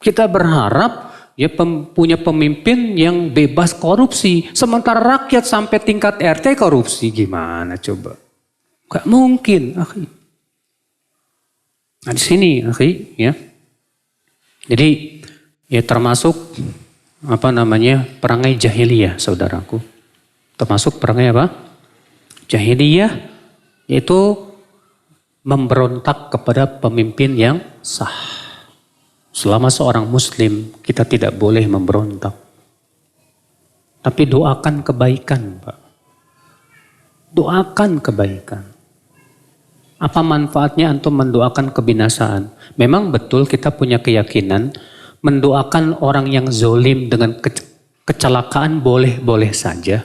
Speaker 2: Kita berharap ya punya pemimpin yang bebas korupsi. Sementara rakyat sampai tingkat RT korupsi, gimana coba? Gak mungkin, akhi. Nah di sini, akhi, ya. Jadi ya termasuk perangai jahiliyah, saudaraku. Termasuk perangai apa? Jahiliyah, yaitu memberontak kepada pemimpin yang sah. Selama seorang muslim, kita tidak boleh memberontak. Tapi doakan kebaikan, Pak. Doakan kebaikan. Apa manfaatnya antum mendoakan kebinasaan? Memang betul kita punya keyakinan mendoakan orang yang zolim dengan kecelakaan boleh-boleh saja.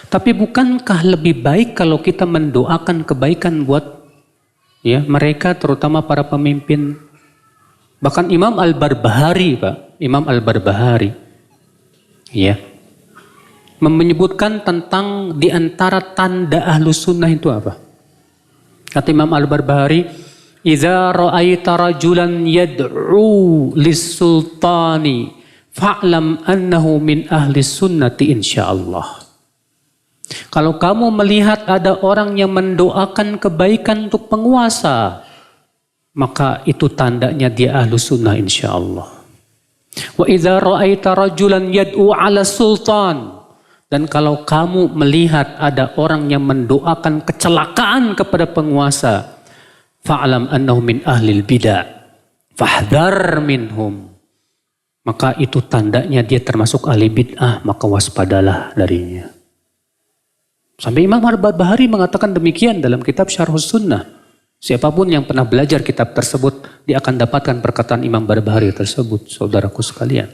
Speaker 2: Tapi bukankah lebih baik kalau kita mendoakan kebaikan buat ya mereka, terutama para pemimpin? Bahkan Imam Al-Barbahari, Pak, Imam Al-Barbahari, ya, menyebutkan tentang di antara tanda Ahlus Sunnah itu apa? Kata Imam Al-Barbahari, "Idza ra'aita rajulan yad'u lis-sultani fa'lam annahu min ahli sunnati insyaallah." Kalau kamu melihat ada orang yang mendoakan kebaikan untuk penguasa, maka itu tandanya dia ahlu sunnah insyaallah. Wa idza ra'aita rajulan yad'u 'ala sultan, dan kalau kamu melihat ada orang yang mendoakan kecelakaan kepada penguasa, fa'lam annahu min ahlil bid'ah fahdhar minhum, maka itu tandanya dia termasuk ahli bid'ah, maka waspadalah darinya. Sampai Imam Al-Barbahari mengatakan demikian dalam kitab Syarhus Sunnah. Siapapun yang pernah belajar kitab tersebut, dia akan dapatkan perkataan Imam Barbahari tersebut, saudaraku sekalian.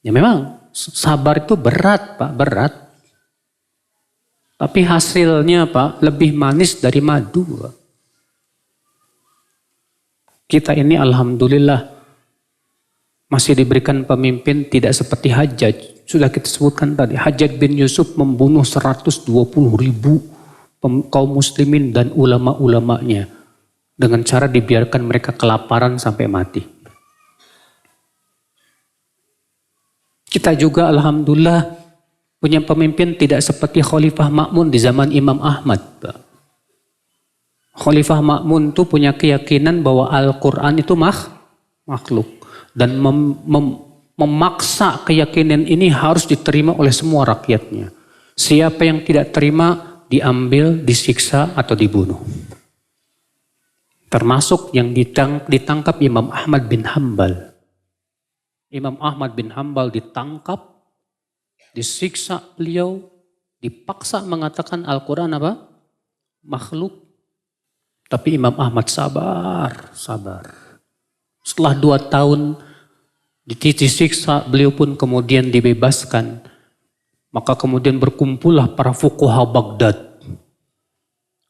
Speaker 2: Ya memang, sabar itu berat, Pak, berat. Tapi hasilnya, Pak, lebih manis dari madu, Pak. Kita ini alhamdulillah masih diberikan pemimpin tidak seperti Hajjaj. Sudah kita sebutkan tadi, Hajjaj bin Yusuf membunuh 120.000 kaum muslimin dan ulama-ulamanya dengan cara dibiarkan mereka kelaparan sampai mati. Kita juga alhamdulillah punya pemimpin tidak seperti Khalifah Ma'mun di zaman Imam Ahmad, Pak. Khalifah Ma'mun itu punya keyakinan bahwa Al-Quran itu makhluk. Dan memaksa keyakinan ini harus diterima oleh semua rakyatnya. Siapa yang tidak terima diambil, disiksa atau dibunuh. Termasuk yang ditangkap Imam Ahmad bin Hambal. Imam Ahmad bin Hambal ditangkap, disiksa beliau, dipaksa mengatakan Al-Quran apa? Makhluk. Tapi Imam Ahmad sabar. Setelah 2 tahun disiksa, beliau pun kemudian dibebaskan. Maka kemudian berkumpullah para fuqaha Baghdad.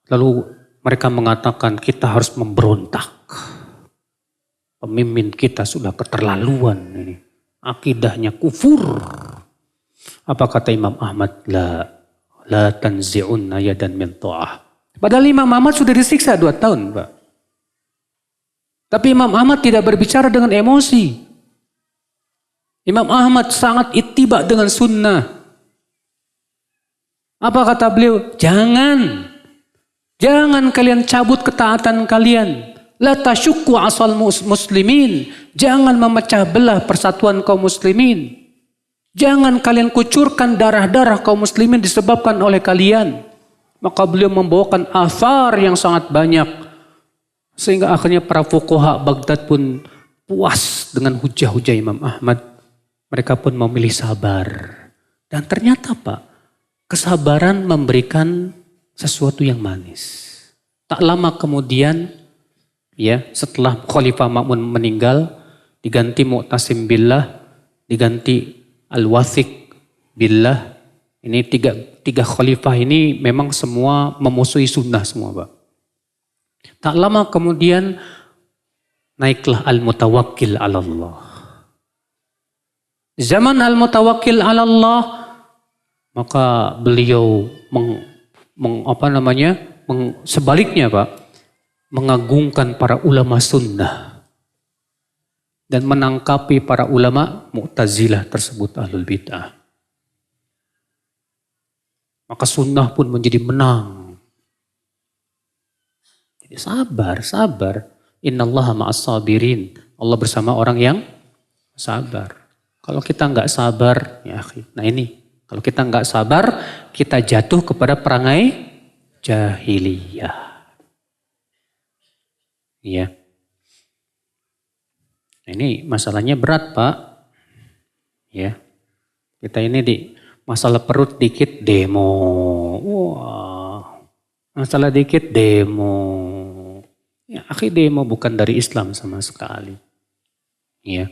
Speaker 2: Lalu mereka mengatakan kita harus memberontak. Pemimpin kita sudah keterlaluan ini. Akidahnya kufur. Apa kata Imam Ahmad? La tanzi'unna yadan min ta'ah. Padahal Imam Ahmad sudah disiksa 2 tahun, Pak. Tapi Imam Ahmad tidak berbicara dengan emosi. Imam Ahmad sangat ittiba dengan sunnah. Apa kata beliau? Jangan kalian cabut ketaatan kalian. La tasyukku asal muslimin. Jangan memecah belah persatuan kaum muslimin. Jangan kalian kucurkan darah-darah kaum muslimin disebabkan oleh kalian. Maka beliau membawakan athar yang sangat banyak. Sehingga akhirnya para fuqaha Baghdad pun puas dengan hujah-hujah Imam Ahmad. Mereka pun memilih sabar. Dan ternyata, Pak, kesabaran memberikan sesuatu yang manis. Tak lama kemudian, ya, setelah Khalifah Ma'mun meninggal, diganti Mu'tasim Billah, diganti Al-Wathiq Billah. Ini tiga khalifah ini memang semua memusuhi sunnah semua, Pak. Tak lama kemudian naiklah al-mutawakkil 'ala Allah. Zaman al-mutawakkil 'ala Allah, maka beliau sebaliknya, Pak, mengagungkan para ulama sunnah dan menangkapi para ulama Mu'tazilah tersebut ahlul bid'ah. Maka sunnah pun menjadi menang. Jadi sabar. Innallaha ma'as sabirin. Allah bersama orang yang sabar. Kalau kita nggak sabar, ya akhi. Nah ini, kalau kita nggak sabar, kita jatuh kepada perangai jahiliyah. Iya. Nah, ini masalahnya berat, Pak. Ya. Kita ini di masalah perut dikit demo. Wah. Masalah dikit demo. Ya, akhi, demo bukan dari Islam sama sekali. Ya.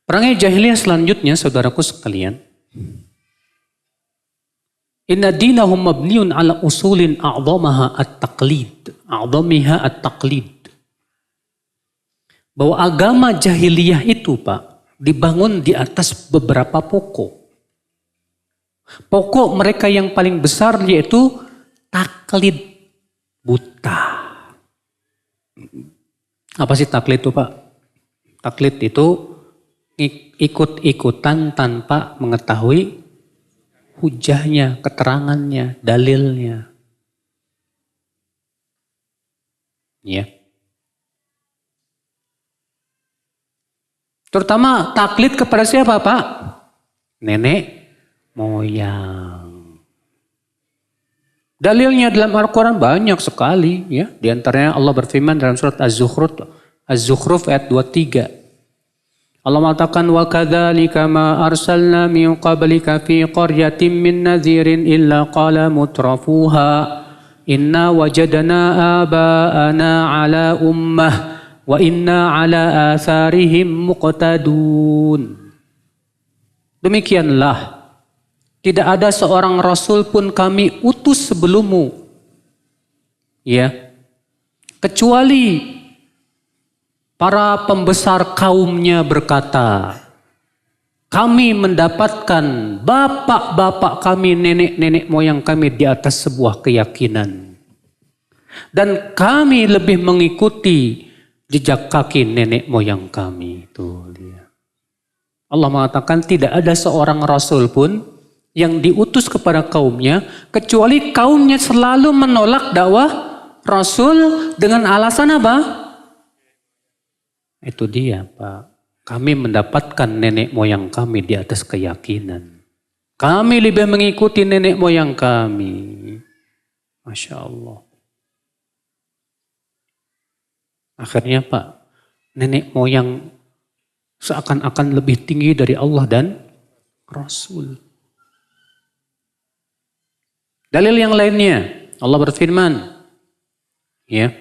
Speaker 2: Perangai jahiliyah selanjutnya, saudaraku sekalian. Inna dinahum mabniun ala usulin a'zamiha at-taqlid. Bahwa agama jahiliyah itu, Pak, dibangun di atas beberapa pokok. Pokok mereka yang paling besar yaitu taklid buta. Apa sih taklid itu, Pak? Taklid itu ikut-ikutan tanpa mengetahui hujahnya, keterangannya, dalilnya. Ya. Terutama taklid kepada siapa, Pak? Nenek moyang. Dalilnya dalam Al-Quran banyak sekali. Ya. Di antaranya Allah berfirman dalam surat Az-Zukhruf ayat 23. Allah mengatakan wa kadzalika ma arsalna min qablika fi qaryatin min nadhirin illa qala mutrafuha inna wajadna aba'ana ala ummah wa inna ala atharihim muqtadun. Demikianlah, tidak ada seorang rasul pun kami utus sebelummu, ya, kecuali para pembesar kaumnya berkata, kami mendapatkan bapak-bapak kami, nenek-nenek moyang kami di atas sebuah keyakinan. Dan kami lebih mengikuti jejak kaki nenek moyang kami. Itu dia. Allah mengatakan tidak ada seorang rasul pun yang diutus kepada kaumnya, kecuali kaumnya selalu menolak dakwah rasul dengan alasan apa? Itu dia, Pak. Kami mendapatkan nenek moyang kami di atas keyakinan. Kami lebih mengikuti nenek moyang kami. Masya Allah. Akhirnya, Pak, nenek moyang seakan-akan lebih tinggi dari Allah dan Rasul. Dalil yang lainnya, Allah berfirman, ya,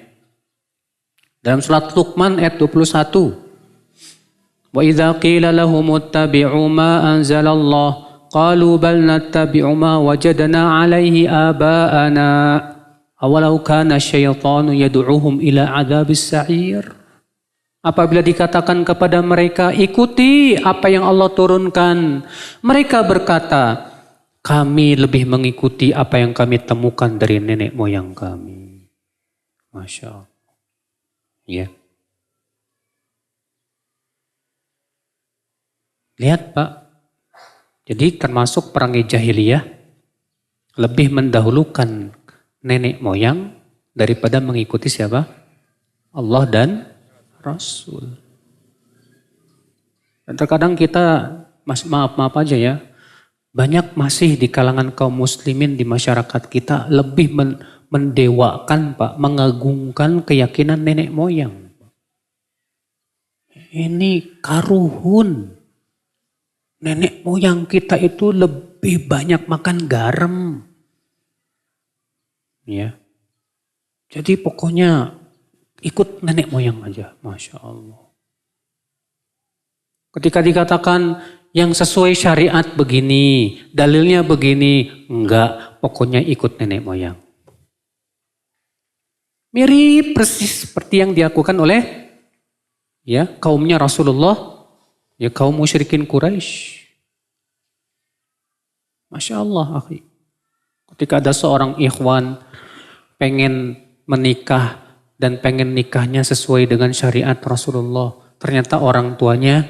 Speaker 2: dalam surat Luqman ayat 21. Wa idza qila lahum ittabi'u ma anzalallah qalu bal nattabi'u ma wajadna 'alaihi aba'ana awalau kana syaitanu yad'uhum ila 'adzabis sa'ir. Apabila dikatakan kepada mereka ikuti apa yang Allah turunkan, mereka berkata, kami lebih mengikuti apa yang kami temukan dari nenek moyang kami. Masya Allah. Ya. Lihat, Pak. Jadi termasuk perangai jahiliyah lebih mendahulukan nenek moyang daripada mengikuti siapa? Allah dan Rasul. Dan terkadang kita, maaf aja ya, banyak masih di kalangan kaum muslimin di masyarakat kita lebih mendewakan, Pak, mengagungkan keyakinan nenek moyang. Ini karuhun. Nenek moyang kita itu lebih banyak makan garam. Ya. Jadi pokoknya ikut nenek moyang aja. Masya Allah. Ketika dikatakan yang sesuai syariat begini, dalilnya begini, enggak, pokoknya ikut nenek moyang. Mirip persis seperti yang dilakukan oleh ya kaumnya Rasulullah, ya kaum musyrikin Quraisy. Masya Allah, akhi. Ketika ada seorang ikhwan pengen menikah dan pengen nikahnya sesuai dengan syariat Rasulullah, ternyata orang tuanya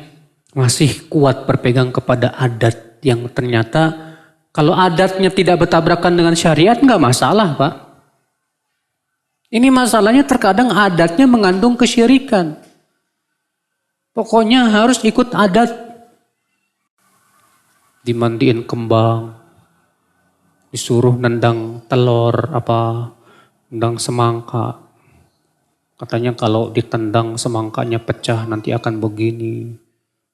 Speaker 2: masih kuat berpegang kepada adat yang ternyata kalau adatnya tidak bertabrakan dengan syariat enggak masalah, Pak. Ini masalahnya terkadang adatnya mengandung kesyirikan. Pokoknya harus ikut adat. Dimandiin kembang, disuruh nendang telur, nendang semangka. Katanya kalau ditendang semangkanya pecah nanti akan begini.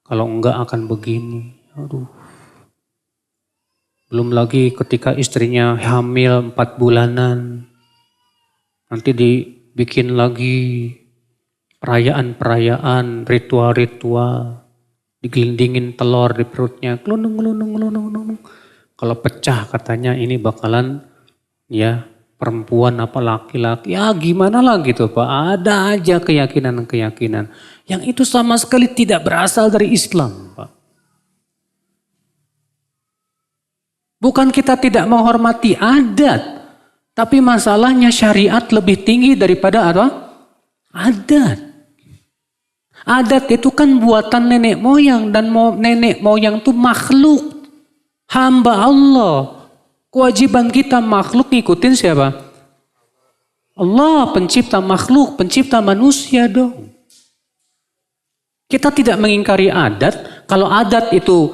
Speaker 2: Kalau enggak akan begini. Aduh. Belum lagi ketika istrinya hamil 4 bulanan. Nanti dibikin lagi perayaan-perayaan, ritual-ritual. Digelindingin telur di perutnya. Kelunung. Kalau pecah katanya ini bakalan ya perempuan apa laki-laki. Ya gimana lah gitu Pak. Ada aja keyakinan-keyakinan. Yang itu sama sekali tidak berasal dari Islam Pak. Bukan kita tidak menghormati adat. Tapi masalahnya syariat lebih tinggi daripada apa? Adat. Adat itu kan buatan nenek moyang. Dan nenek moyang itu makhluk. Hamba Allah. Kewajiban kita makhluk ngikutin siapa? Allah pencipta makhluk, pencipta manusia dong. Kita tidak mengingkari adat. Kalau adat itu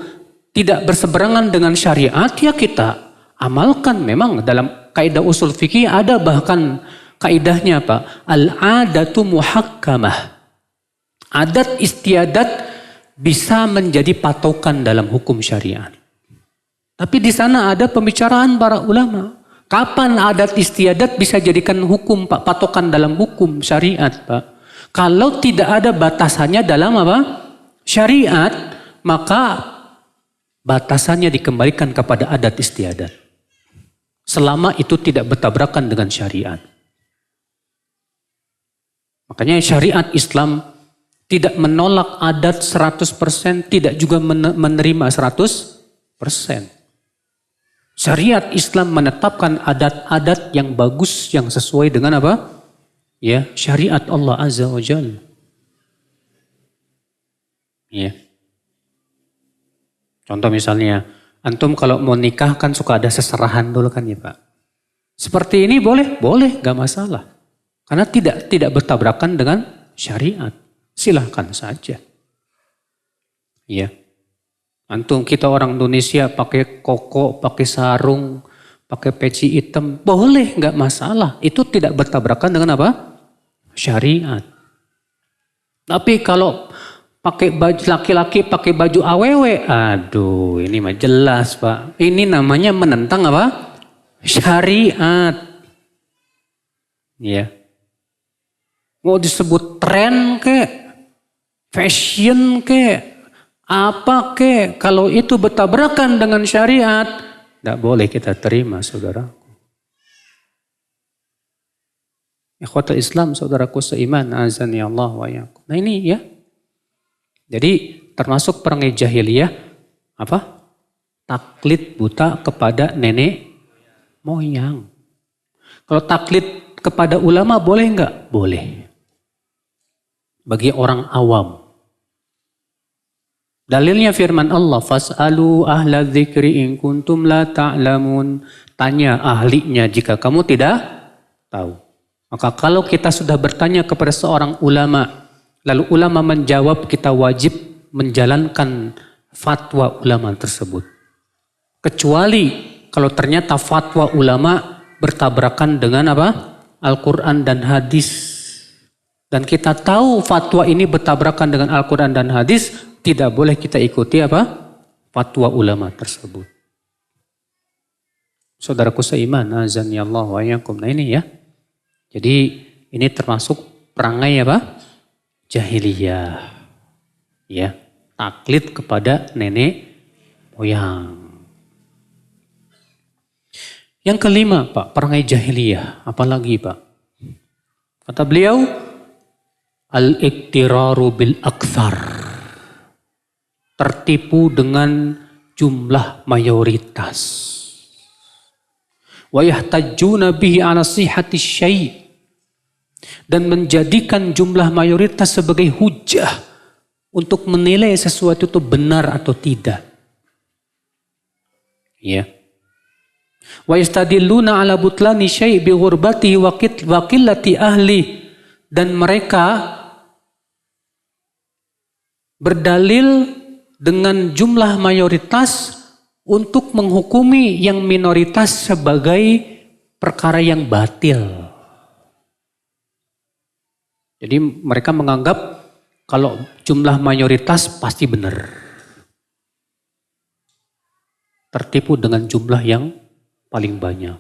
Speaker 2: tidak berseberangan dengan syariat, ya kita amalkan. Memang dalam kaidah usul fikih ada bahkan kaidahnya apa? Al-adatu muhakkamah. Adat istiadat bisa menjadi patokan dalam hukum syariat. Tapi di sana ada pembicaraan para ulama. Kapan adat istiadat bisa jadikan hukum Pak, patokan dalam hukum syariat Pak? Kalau tidak ada batasannya dalam apa? Syariat, maka batasannya dikembalikan kepada adat istiadat. Selama itu tidak bertabrakan dengan syariat. Makanya syariat Islam tidak menolak adat 100%, tidak juga menerima 100%. Syariat Islam menetapkan adat-adat yang bagus, yang sesuai dengan apa? Ya, syariat Allah Azza wa Jalla. Ya. Contoh misalnya, antum kalau mau nikah kan suka ada seserahan dulu kan ya Pak. Seperti ini boleh, gak masalah. Karena tidak bertabrakan dengan syariat. Silahkan saja. Ya. Antum kita orang Indonesia pakai koko, pakai sarung, pakai peci hitam, boleh gak masalah. Itu tidak bertabrakan dengan apa? Syariat. Tapi kalau pakai baju laki-laki pakai baju awewe, aduh ini mah jelas Pak. Ini namanya menentang apa? Syariat. Ya. Mau disebut tren ke, fashion ke, apa ke, kalau itu bertabrakan dengan syariat, tidak boleh kita terima saudaraku. Ikhwatul Islam, saudaraku seiman, azani Allah wa iyyakum. Nah ini ya. Jadi termasuk perangai jahiliyah apa? Taklid buta kepada nenek moyang. Kalau taklid kepada ulama boleh enggak? Boleh. Bagi orang awam. Dalilnya firman Allah, fas'alu ahla dzikri in kuntum la ta'lamun. Tanya ahlinya jika kamu tidak tahu. Maka kalau kita sudah bertanya kepada seorang ulama, lalu ulama menjawab, kita wajib menjalankan fatwa ulama tersebut. Kecuali kalau ternyata fatwa ulama bertabrakan dengan apa? Al-Quran dan hadis. Dan kita tahu fatwa ini bertabrakan dengan Al-Quran dan hadis, tidak boleh kita ikuti apa? Fatwa ulama tersebut. Saudaraku seiman, azani Allah wa iyyakum. Nah ini ya. Jadi ini termasuk perangai apa? Jahiliyah. Ya. taklid kepada nenek moyang. Yang kelima Pak, perangai jahiliyah. Apalagi Pak? Kata beliau, al-iktiraru bil aktsar. Tertipu dengan jumlah mayoritas. Wa yahtajjuna bihi ala sihhati syai'. Dan menjadikan jumlah mayoritas sebagai hujah untuk menilai sesuatu itu benar atau tidak. Ya. Wa yastadilluna ala butlani syai' bi ghurbati wa qillati ahli. Dan mereka berdalil dengan jumlah mayoritas untuk menghukumi yang minoritas sebagai perkara yang batil. Jadi mereka menganggap kalau jumlah mayoritas pasti benar. Tertipu dengan jumlah yang paling banyak.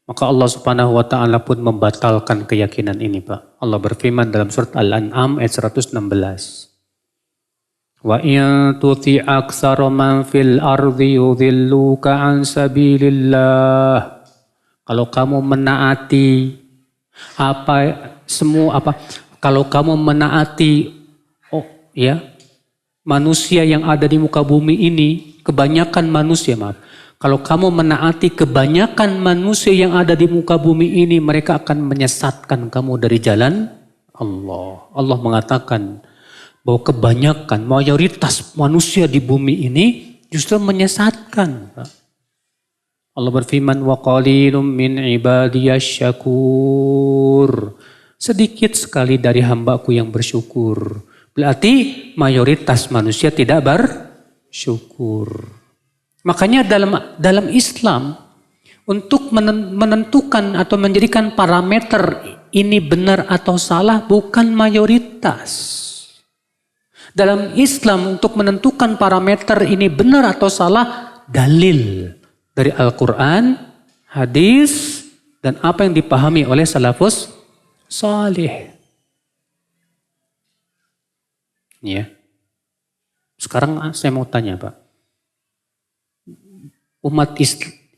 Speaker 2: Maka Allah Subhanahu wa taala pun membatalkan keyakinan ini, Pak. Allah berfirman dalam surat Al-An'am ayat 116. Wa in tuti aktsara man fil ardi yudhilluka an sabilillah. Kalau kamu menaati kalau kamu menaati manusia yang ada di muka bumi ini, kebanyakan manusia, kalau kamu menaati kebanyakan manusia yang ada di muka bumi ini, mereka akan menyesatkan kamu dari jalan Allah. Allah mengatakan bahwa kebanyakan, mayoritas manusia di bumi ini justru menyesatkan. Allah berfirman, wa qalilum min ibadiyasy syakur. Sedikit sekali dari hambaku yang bersyukur. Berarti mayoritas manusia tidak bersyukur. Makanya dalam Islam, untuk menentukan atau menjadikan parameter ini benar atau salah bukan mayoritas. Dalam Islam untuk menentukan parameter ini benar atau salah, dalil dari Al-Quran, hadis, dan apa yang dipahami oleh salafus salih. Ya. Sekarang saya mau tanya, Pak.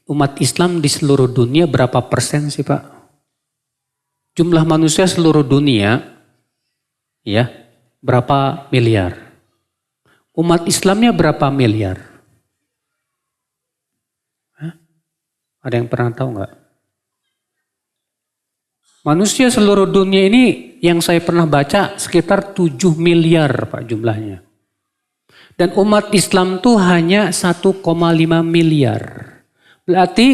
Speaker 2: Umat Islam di seluruh dunia berapa persen sih, Pak? Jumlah manusia seluruh dunia, ya, berapa miliar? Umat Islamnya berapa miliar? Hah? Ada yang pernah tahu nggak? Manusia seluruh dunia ini yang saya pernah baca sekitar 7 miliar Pak jumlahnya. Dan umat Islam tuh hanya 1,5 miliar. Berarti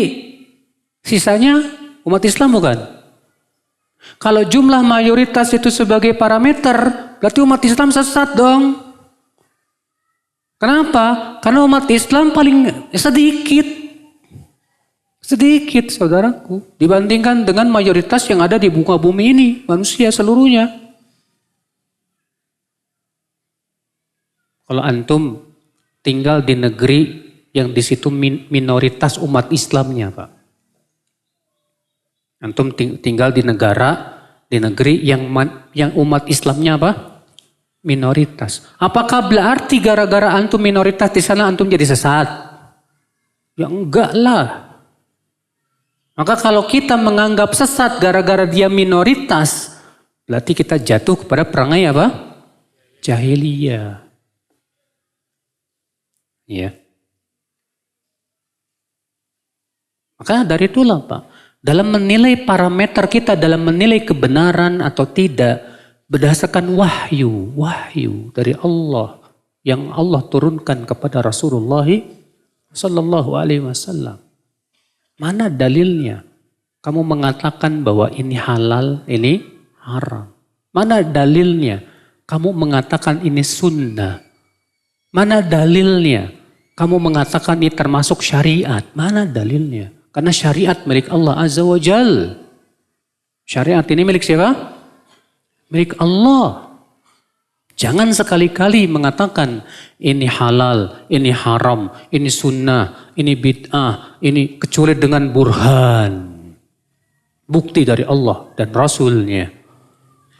Speaker 2: sisanya umat Islam bukan? Kalau jumlah mayoritas itu sebagai parameter, berarti umat Islam sesat dong. Kenapa? Karena umat Islam paling sedikit. Sedikit saudaraku. Dibandingkan dengan mayoritas yang ada di muka bumi ini. Manusia seluruhnya. Kalau antum tinggal di negeri yang di situ minoritas umat Islamnya, Pak. Antum tinggal di negeri yang umat Islamnya apa? Minoritas. Apakah berarti gara-gara antum minoritas di sana antum jadi sesat? Ya enggak lah. Maka kalau kita menganggap sesat gara-gara dia minoritas, berarti kita jatuh kepada perangai apa? Jahiliyah. Ya. Maka dari itulah Pak, dalam menilai parameter kita, dalam menilai kebenaran atau tidak, berdasarkan wahyu dari Allah yang Allah turunkan kepada Rasulullah Sallallahu Alaihi Wasallam. Mana dalilnya? Kamu mengatakan bahwa ini halal, ini haram. Mana dalilnya? Kamu mengatakan ini sunnah. Mana dalilnya? Kamu mengatakan ini termasuk syariat. Mana dalilnya? Karena syariat milik Allah Azza wa Jal. Syariat ini milik siapa? Milik Allah. Jangan sekali-kali mengatakan ini halal, ini haram, ini sunnah, ini bid'ah, ini kecuali dengan burhan. Bukti dari Allah dan Rasulnya.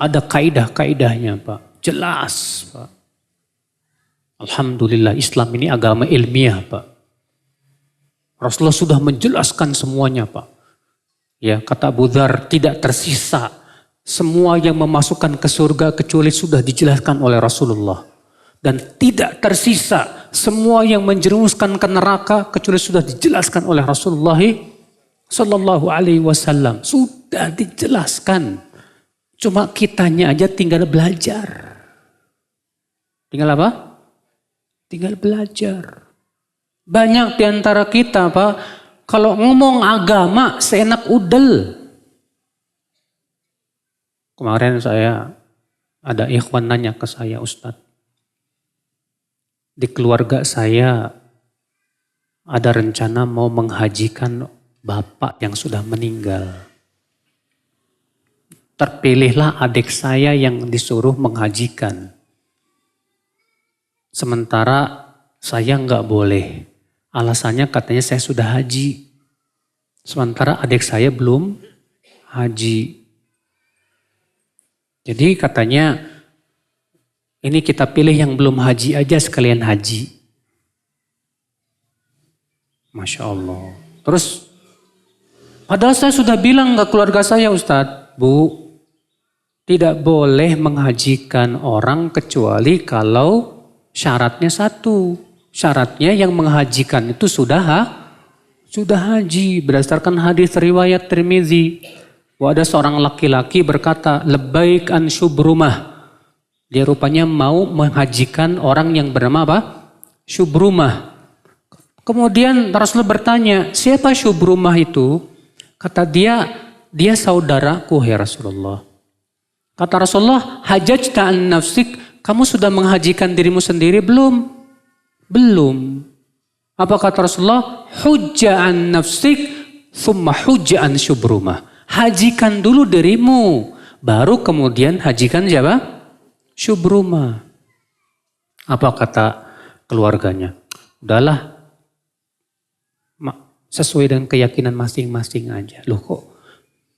Speaker 2: Ada kaidah-kaidahnya Pak. Jelas Pak. Alhamdulillah Islam ini agama ilmiah Pak. Rasulullah sudah menjelaskan semuanya Pak. Ya, kata Abu Dzar, tidak tersisa semua yang memasukkan ke surga kecuali sudah dijelaskan oleh Rasulullah. Dan tidak tersisa semua yang menjerumuskan ke neraka kecuali sudah dijelaskan oleh Rasulullah Sallallahu Alaihi Wasallam. Sudah dijelaskan. Cuma kitanya aja tinggal belajar. Tinggal apa? Tinggal belajar. Banyak di antara kita Pak, kalau ngomong agama seenak udel. Kemarin ada ikhwan nanya ke saya, Ustadz. Di keluarga saya ada rencana mau menghajikan bapak yang sudah meninggal. Terpilihlah adik saya yang disuruh menghajikan. Sementara saya nggak boleh. Alasannya katanya saya sudah haji. Sementara adik saya belum haji. Jadi katanya ini kita pilih yang belum haji aja sekalian haji. Masya Allah. Terus padahal saya sudah bilang ke keluarga saya, Ustadz, Bu, tidak boleh menghajikan orang kecuali kalau syaratnya satu. Syaratnya yang menghajikan itu sudah haji. Berdasarkan hadis riwayat Tirmizi. Ada seorang laki-laki berkata, Labbaik an Syubrumah. Dia rupanya mau menghajikan orang yang bernama apa? Syubrumah. Kemudian Rasulullah bertanya, siapa Syubrumah itu? Kata dia saudaraku ya Rasulullah. Kata Rasulullah, hajajta an nafsik, kamu sudah menghajikan dirimu sendiri belum? Belum. Apa kata Rasulullah? Hujja an nafsik, thumma hujja an Syubrumah. Hajikan dulu dirimu, baru kemudian hajikan siapa? Syubrumah. Apa kata keluarganya? Udahlah, sesuai dengan keyakinan masing-masing aja. Loh kok?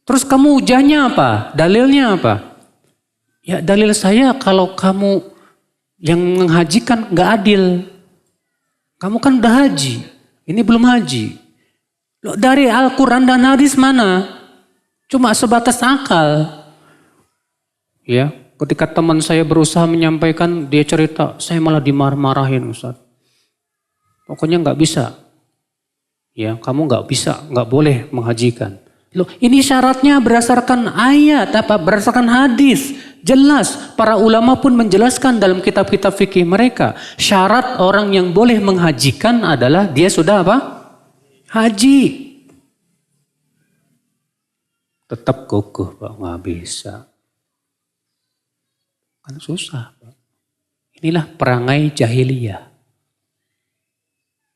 Speaker 2: Terus kamu hujahnya apa? Dalilnya apa? Ya dalil saya kalau kamu yang menghajikan nggak adil. Kamu kan udah haji, ini belum haji. Loh, dari Al-Quran dan hadis mana? Cuma sebatas akal. Ya, ketika teman saya berusaha menyampaikan, dia cerita, saya malah dimarah-marahin Ustaz. Pokoknya nggak bisa. Ya, kamu nggak boleh menghajikan. Loh, ini syaratnya berdasarkan ayat, berdasarkan hadis. Jelas, para ulama pun menjelaskan dalam kitab-kitab fikih mereka. Syarat orang yang boleh menghajikan adalah dia sudah apa? Haji. Tetap kokoh Pak, nggak bisa. Kan susah Pak. Inilah perangai jahiliyah.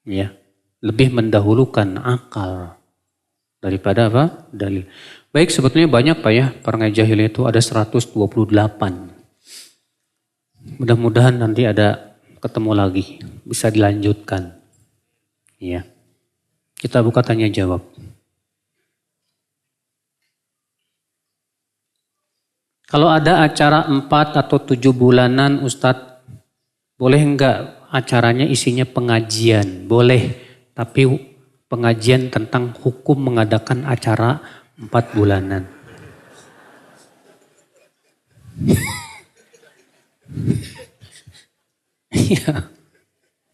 Speaker 2: Ya, lebih mendahulukan akal daripada apa? Dalil. Baik, sebetulnya banyak Pak ya, perangai jahiliyah itu ada 128. Mudah-mudahan nanti ada ketemu lagi, bisa dilanjutkan. Ya. Kita buka tanya jawab. Kalau ada acara 4 atau 7 bulanan Ustadz, boleh enggak acaranya isinya pengajian? Boleh, tapi pengajian tentang hukum mengadakan acara 4 bulanan. Iya,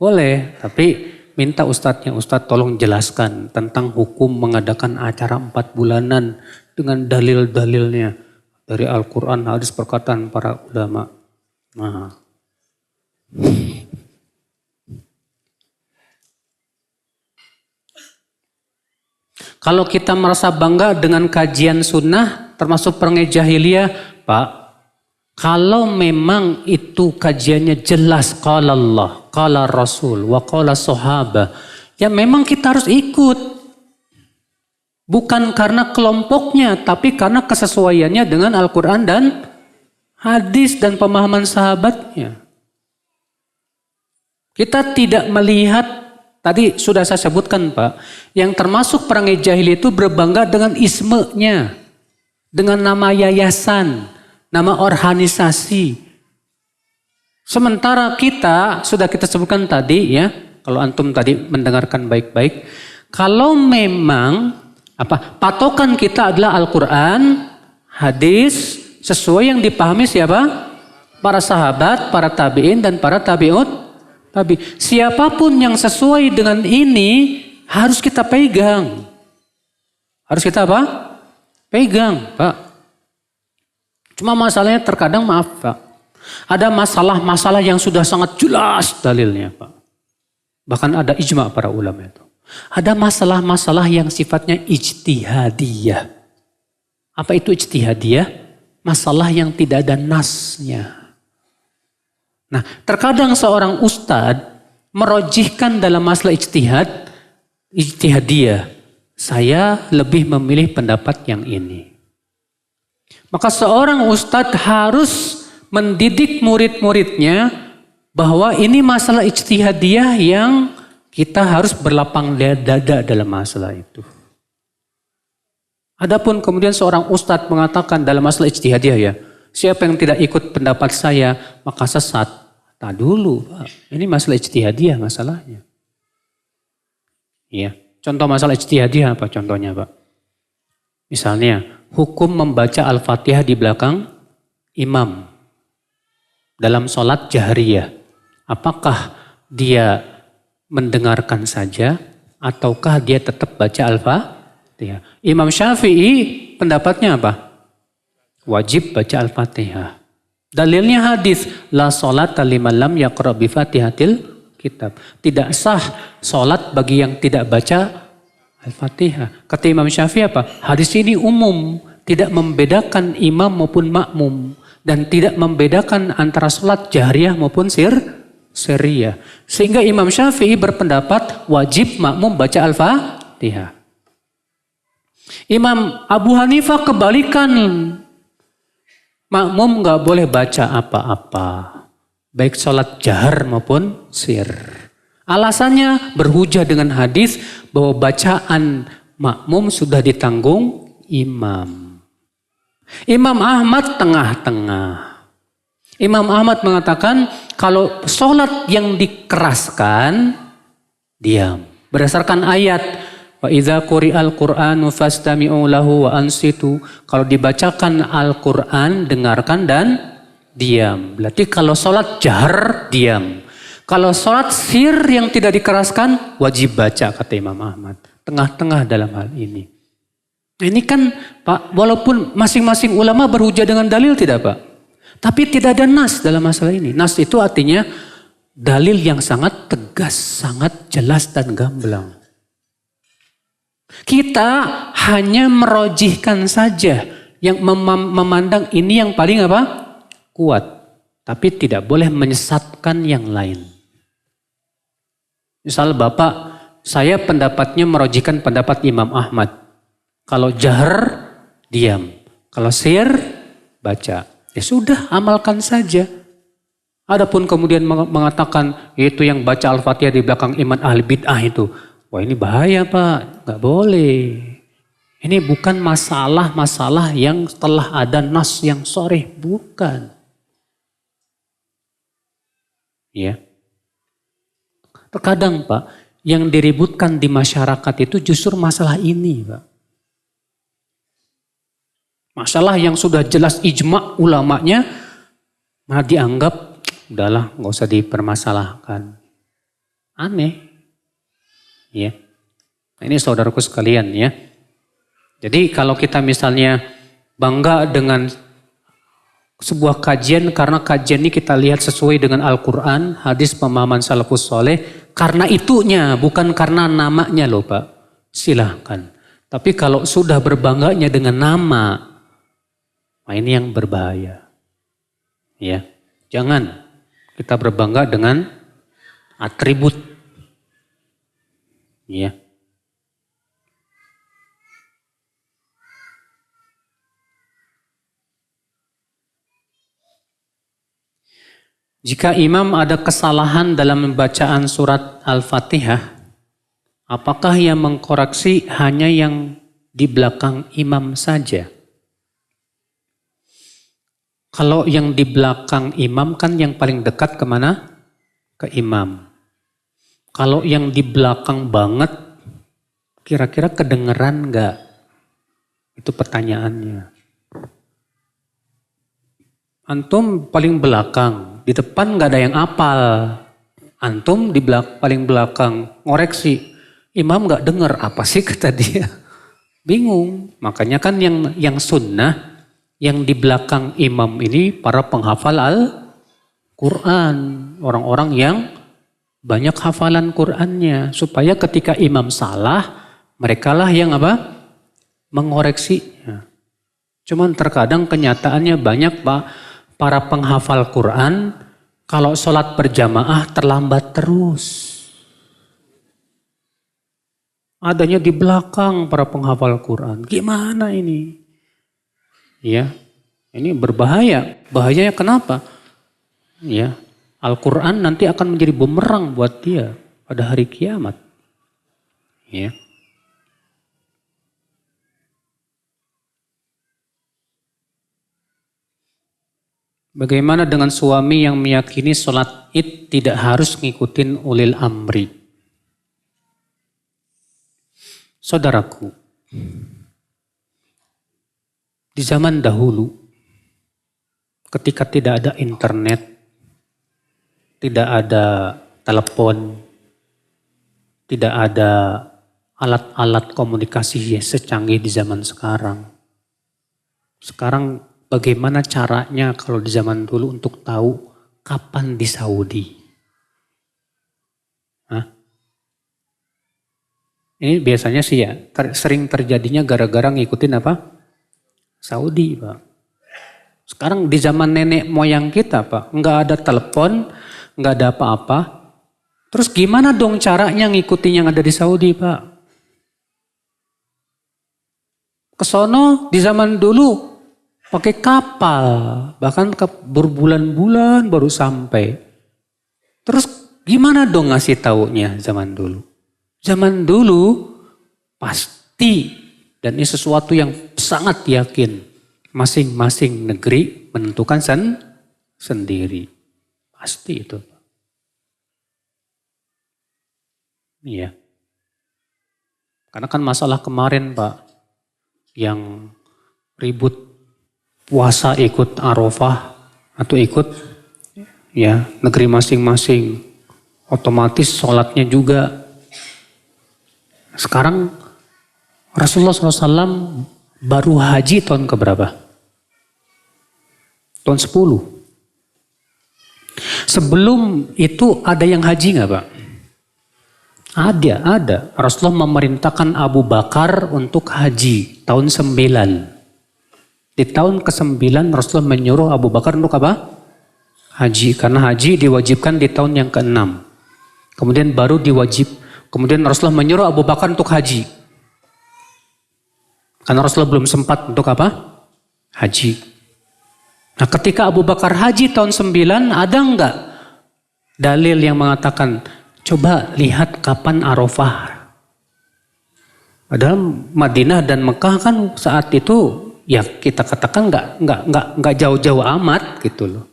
Speaker 2: boleh, tapi minta ustadznya, Ustadz tolong jelaskan tentang hukum mengadakan acara 4 bulanan dengan dalil-dalilnya dari Al-Quran, hadis perkataan para ulama. Nah. Kalau kita merasa bangga dengan kajian sunnah, termasuk perangai jahiliyah, Pak, kalau memang itu kajiannya jelas, qala Allah, qala Rasul, wa qala sahabah, ya memang kita harus ikut. Bukan karena kelompoknya, tapi karena kesesuaiannya dengan Al-Quran dan hadis dan pemahaman sahabatnya. Kita tidak melihat, tadi sudah saya sebutkan Pak, yang termasuk perangai jahiliyah itu berbangga dengan ismenya, dengan nama yayasan, nama organisasi. Sementara kita, sudah kita sebutkan tadi ya, kalau antum tadi mendengarkan baik-baik, kalau memang patokan kita adalah Al-Quran, hadis, sesuai yang dipahami siapa? Para sahabat, para tabi'in, dan para siapapun yang sesuai dengan ini harus kita pegang. Harus kita pegang, Pak. Cuma masalahnya terkadang maaf, Pak. Ada masalah-masalah yang sudah sangat jelas dalilnya, Pak. Bahkan ada ijma para ulama itu. Ada masalah-masalah yang sifatnya ijtihadiyah. Apa itu ijtihadiyah? Masalah yang tidak ada nasnya. Nah, terkadang seorang ustadz merojihkan dalam masalah ijtihadiyah. Saya lebih memilih pendapat yang ini. Maka seorang ustadz harus mendidik murid-muridnya bahwa ini masalah ijtihadiyah yang kita harus berlapang dada dalam masalah itu. Adapun kemudian seorang ustadz mengatakan dalam masalah ijtihadiyah ya, siapa yang tidak ikut pendapat saya maka sesat. Tak dulu, Pak. Ini masalah ijtihadiyah masalahnya. Iya. Contoh masalah ijtihadiyah apa contohnya, Pak? Misalnya, hukum membaca Al-Fatihah di belakang imam dalam sholat jahriyah. Apakah dia mendengarkan saja ataukah dia tetap baca Al-Fatihah? Imam Syafi'i pendapatnya apa? Wajib baca Al-Fatihah. Dalilnya hadis, la sholata liman lam yaqra bi Fatihatil kitab. Tidak sah sholat bagi yang tidak baca Al-Fatihah. Kata Imam Syafi'i apa? Hadis ini umum, tidak membedakan imam maupun makmum dan tidak membedakan antara sholat jahriyah maupun sirriyah. Sehingga Imam Syafi'i berpendapat wajib makmum baca Al-Fatihah. Imam Abu Hanifah kebalikan. Makmum nggak boleh baca apa-apa, baik sholat jahar maupun sir. Alasannya berhujah dengan hadis bahwa bacaan makmum sudah ditanggung imam. Imam Ahmad tengah-tengah. Imam Ahmad mengatakan kalau sholat yang dikeraskan, diam. Berdasarkan ayat, wa idza quri'al Qur'anu fastami'u lahu wa ansitu. Kalau dibacakan Al-Qur'an, dengarkan dan diam. Berarti kalau sholat jahar, diam. Kalau sholat sir yang tidak dikeraskan, wajib baca, kata Imam Ahmad. Tengah-tengah dalam hal ini. Nah ini kan Pak, walaupun masing-masing ulama berhujah dengan dalil tidak Pak? Tapi tidak ada nas dalam masalah ini. Nas itu artinya dalil yang sangat tegas, sangat jelas dan gamblang. Kita hanya merojihkan saja yang memandang ini yang paling kuat. Tapi tidak boleh menyesatkan yang lain. Misal Bapak, saya pendapatnya merojihkan pendapat Imam Ahmad. Kalau jahar, diam. Kalau sir, baca. Ya sudah, amalkan saja. Adapun kemudian mengatakan itu yang baca Al-Fatihah di belakang iman ahli bid'ah itu. Wah ini bahaya Pak, nggak boleh. Ini bukan masalah-masalah yang telah ada nas yang sharih, bukan. Ya. Terkadang Pak, yang diributkan di masyarakat itu justru masalah ini Pak. Masalah yang sudah jelas ijma ulamanya, malah dianggap, udahlah nggak usah dipermasalahkan. Aneh. Ya. Nah, ini saudaraku sekalian ya. Jadi kalau kita misalnya bangga dengan sebuah kajian karena kajian ini kita lihat sesuai dengan Al-Quran, hadis pemahaman salafus soleh, karena itunya bukan karena namanya loh Pak. Silahkan. Tapi kalau sudah berbangganya dengan nama, nah ini yang berbahaya. Ya. Jangan kita berbangga dengan atribut. Ya. Jika imam ada kesalahan dalam pembacaan surat Al-Fatihah, apakah yang mengkoreksi hanya yang di belakang imam saja? Kalau yang di belakang imam kan yang paling dekat kemana? Ke imam. Kalau yang di belakang banget, kira-kira kedengeran nggak? Itu pertanyaannya. Antum paling belakang, di depan nggak ada yang apal. Antum di paling belakang, ngoreksi. Imam nggak dengar apa sih kata dia. Bingung. Makanya kan yang sunnah, yang di belakang imam ini para penghafal Al-Quran. Orang-orang yang banyak hafalan Qurannya. Supaya ketika imam salah, merekalah yang apa? Mengoreksinya. Cuman terkadang kenyataannya banyak para penghafal Quran, kalau sholat berjamaah terlambat terus. Adanya di belakang para penghafal Quran. Gimana ini? Ya, ini berbahaya. Bahayanya kenapa? Ya, Al-Quran nanti akan menjadi bumerang buat dia pada hari kiamat. Ya. Bagaimana dengan suami yang meyakini sholat id tidak harus ngikutin ulil amri? Saudaraku, di zaman dahulu, ketika tidak ada internet, tidak ada telepon, tidak ada alat-alat komunikasi secanggih di zaman sekarang. Sekarang bagaimana caranya kalau di zaman dulu untuk tahu kapan di Saudi? Hah? Ini biasanya sih ya, sering terjadinya gara-gara ngikutin apa? Saudi, Pak. Sekarang di zaman nenek moyang kita, Pak, nggak ada telepon, nggak ada apa-apa. Terus gimana dong caranya ngikutin yang ada di Saudi, Pak? Kesono di zaman dulu pakai kapal, bahkan berbulan-bulan baru sampai. Terus gimana dong ngasih taunya zaman dulu? Zaman dulu pasti, dan ini sesuatu yang sangat yakin, masing-masing negeri menentukan sendiri. Pasti itu. Iya. Karena kan masalah kemarin Pak, yang ribut puasa ikut Arafah atau ikut ya negeri masing-masing, otomatis sholatnya juga. Sekarang Rasulullah SAW baru haji tahun keberapa? Tahun 10. Sebelum itu ada yang haji nggak Pak? Ada. Rasulullah memerintahkan Abu Bakar untuk haji tahun 9. Di tahun ke-9 Rasulullah menyuruh Abu Bakar untuk apa? Haji. Karena haji diwajibkan di tahun yang ke-6. Kemudian kemudian Rasulullah menyuruh Abu Bakar untuk haji. Karena Rasulullah belum sempat untuk apa? Haji. Nah ketika Abu Bakar haji tahun 9, ada enggak dalil yang mengatakan, coba lihat kapan Arafah. Padahal Madinah dan Mekah kan saat itu ya kita katakan enggak jauh-jauh amat gitu loh.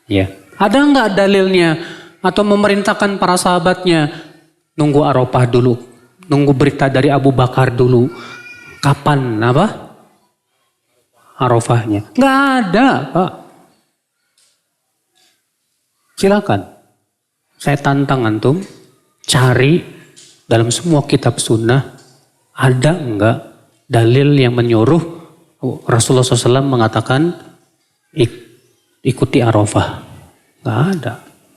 Speaker 2: Ya. Ada enggak dalilnya atau memerintahkan para sahabatnya nunggu Arafah dulu, nunggu berita dari Abu Bakar dulu. Kapan apa? Arafahnya. Enggak ada, Pak. Silakan. Saya tantang antum, cari dalam semua kitab sunnah, ada enggak dalil yang menyuruh Rasulullah SAW mengatakan ikuti Arafah. Enggak ada.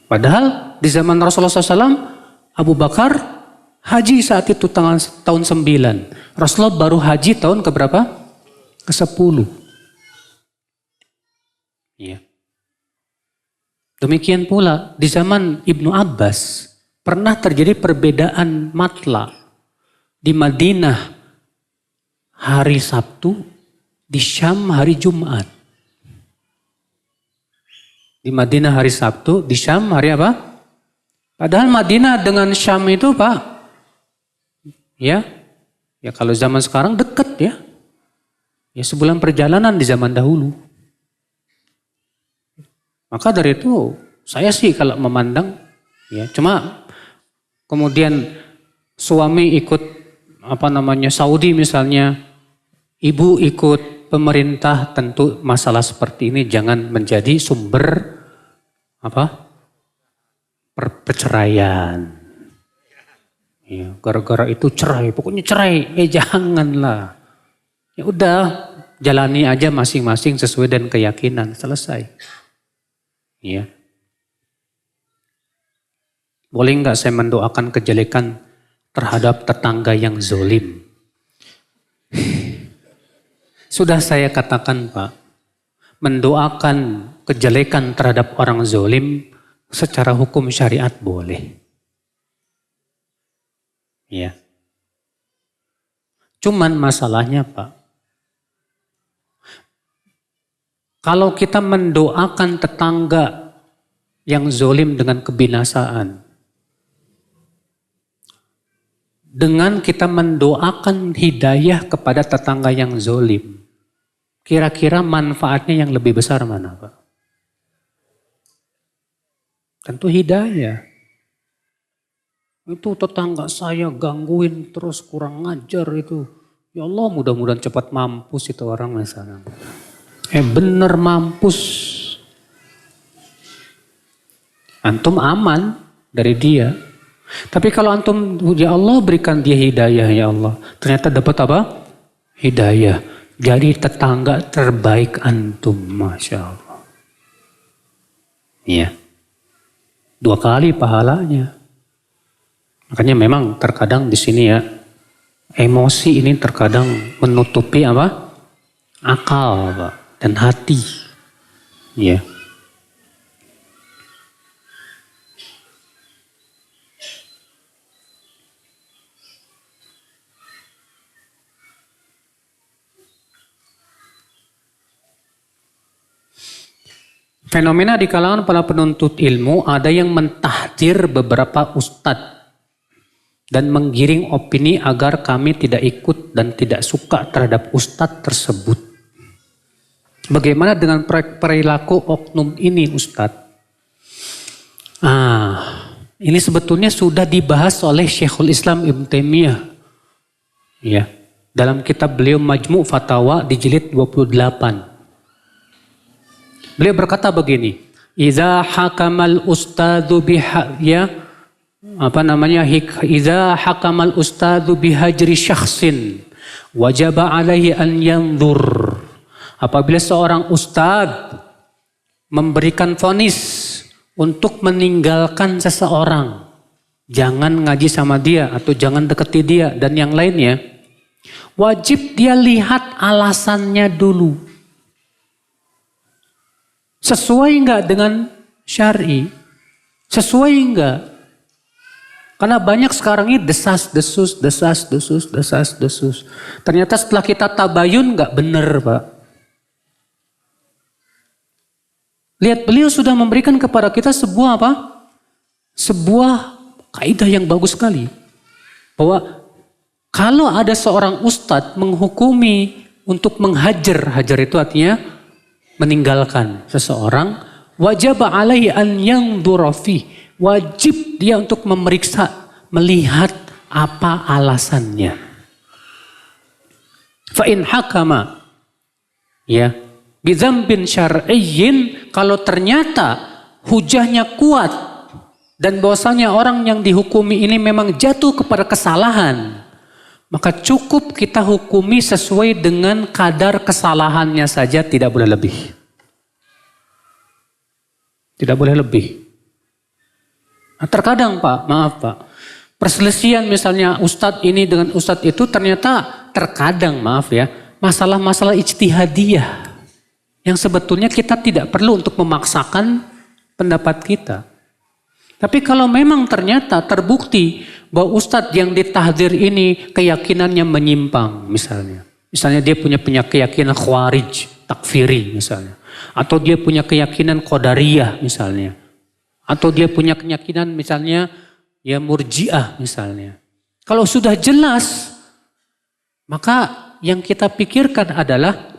Speaker 2: Padahal di zaman Rasulullah SAW, Abu Bakar haji saat itu tahun 9. Rasulullah baru haji tahun keberapa? Ke-10. Ya. Demikian pula di zaman Ibnu Abbas pernah terjadi perbedaan matla. Di Madinah hari Sabtu, di Syam hari Jumat. Di Madinah hari Sabtu, di Syam hari apa? Padahal Madinah dengan Syam itu Pak, ya kalau zaman sekarang dekat ya. Ya sebulan perjalanan di zaman dahulu. Maka dari itu saya sih kalau memandang ya, cuma kemudian suami ikut Saudi misalnya, ibu ikut pemerintah, tentu masalah seperti ini jangan menjadi sumber perceraian. Ya, gara-gara itu cerai, pokoknya cerai, janganlah. Ya udah, jalani aja masing-masing sesuai dengan keyakinan, selesai. Ya. Boleh nggak saya mendoakan kejelekan terhadap tetangga yang zolim? Sudah saya katakan Pak, mendoakan kejelekan terhadap orang zolim secara hukum syariat boleh. Ya. Cuman masalahnya Pak, kalau kita mendoakan tetangga yang zolim dengan kebinasaan, dengan kita mendoakan hidayah kepada tetangga yang zolim, kira-kira manfaatnya yang lebih besar mana Pak? Tentu hidayah. Itu tetangga saya gangguin terus kurang ngajar itu. Ya Allah mudah-mudahan cepat mampus itu orang misalnya. Bener mampus. Antum aman dari dia. Tapi kalau antum, ya Allah berikan dia hidayah ya Allah. Ternyata dapat apa? Hidayah. Jadi tetangga terbaik antum, Masya Allah. Iya. 2 kali pahalanya. Makanya memang terkadang di sini ya, emosi ini terkadang menutupi akal Pak, dan hati. Ya. Fenomena di kalangan para penuntut ilmu, ada yang mentahdir beberapa ustadz dan menggiring opini agar kami tidak ikut dan tidak suka terhadap ustadz tersebut. Bagaimana dengan perilaku oknum ini Ustadz? Ini sebetulnya sudah dibahas oleh Syekhul Islam Ibn Taimiyah. Ya, dalam kitab beliau Majmu' Fatawa di jilid 28. Beliau berkata begini, "Idza hakamal ustadzu idza hakamal ustadzu bihajri syakhsin wajaba alaihi an yanzur." Apabila seorang ustadz memberikan vonis untuk meninggalkan seseorang, jangan ngaji sama dia atau jangan deketi dia dan yang lainnya, wajib dia lihat alasannya dulu. Sesuai enggak dengan syar'i? Sesuai enggak? Karena banyak sekarang ini desas-desus. Ternyata setelah kita tabayun enggak benar Pak. Lihat beliau sudah memberikan kepada kita sebuah Sebuah kaidah yang bagus sekali. Bahwa kalau ada seorang ustadz menghukumi untuk menghajar itu artinya meninggalkan seseorang, wajib alaihi an yanzura fi, wajib dia untuk memeriksa, melihat apa alasannya. Fa in hakama bidzambin syar'iyyin, kalau ternyata hujahnya kuat dan bahwasanya orang yang dihukumi ini memang jatuh kepada kesalahan, maka cukup kita hukumi sesuai dengan kadar kesalahannya saja, tidak boleh lebih. Tidak boleh lebih. Nah, terkadang Pak, perselisihan misalnya ustadz ini dengan ustadz itu ternyata terkadang masalah-masalah ijtihadiyah yang sebetulnya kita tidak perlu untuk memaksakan pendapat kita. Tapi kalau memang ternyata terbukti bahwa ustadz yang ditahdir ini keyakinannya menyimpang misalnya. Misalnya dia punya keyakinan khawarij, takfiri misalnya. Atau dia punya keyakinan qadariyah misalnya. Atau dia punya keyakinan misalnya murji'ah misalnya. Kalau sudah jelas, maka yang kita pikirkan adalah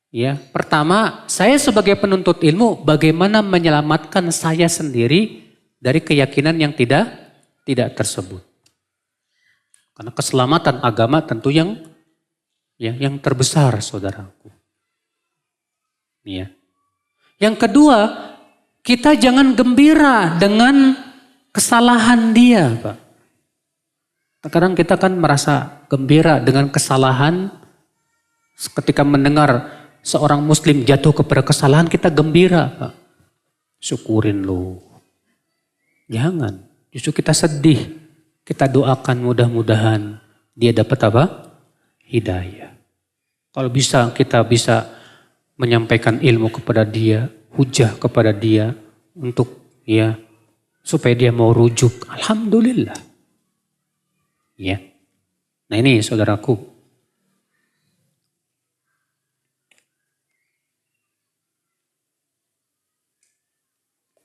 Speaker 2: Ya, pertama, saya sebagai penuntut ilmu bagaimana menyelamatkan saya sendiri dari keyakinan yang tidak tersebut. Karena keselamatan agama tentu yang terbesar, saudaraku. Ya. Yang kedua, kita jangan gembira dengan kesalahan dia, Pak. Kadang kita kan merasa gembira dengan kesalahan ketika mendengar seorang muslim jatuh kepada kesalahan, kita gembira, Pak. Syukurin lu. Jangan. Justru kita sedih. Kita doakan mudah-mudahan dia dapat apa? Hidayah. Kalau bisa kita bisa menyampaikan ilmu kepada dia, hujah kepada dia untuk supaya dia mau rujuk. Alhamdulillah. Ya. Nah ini saudaraku.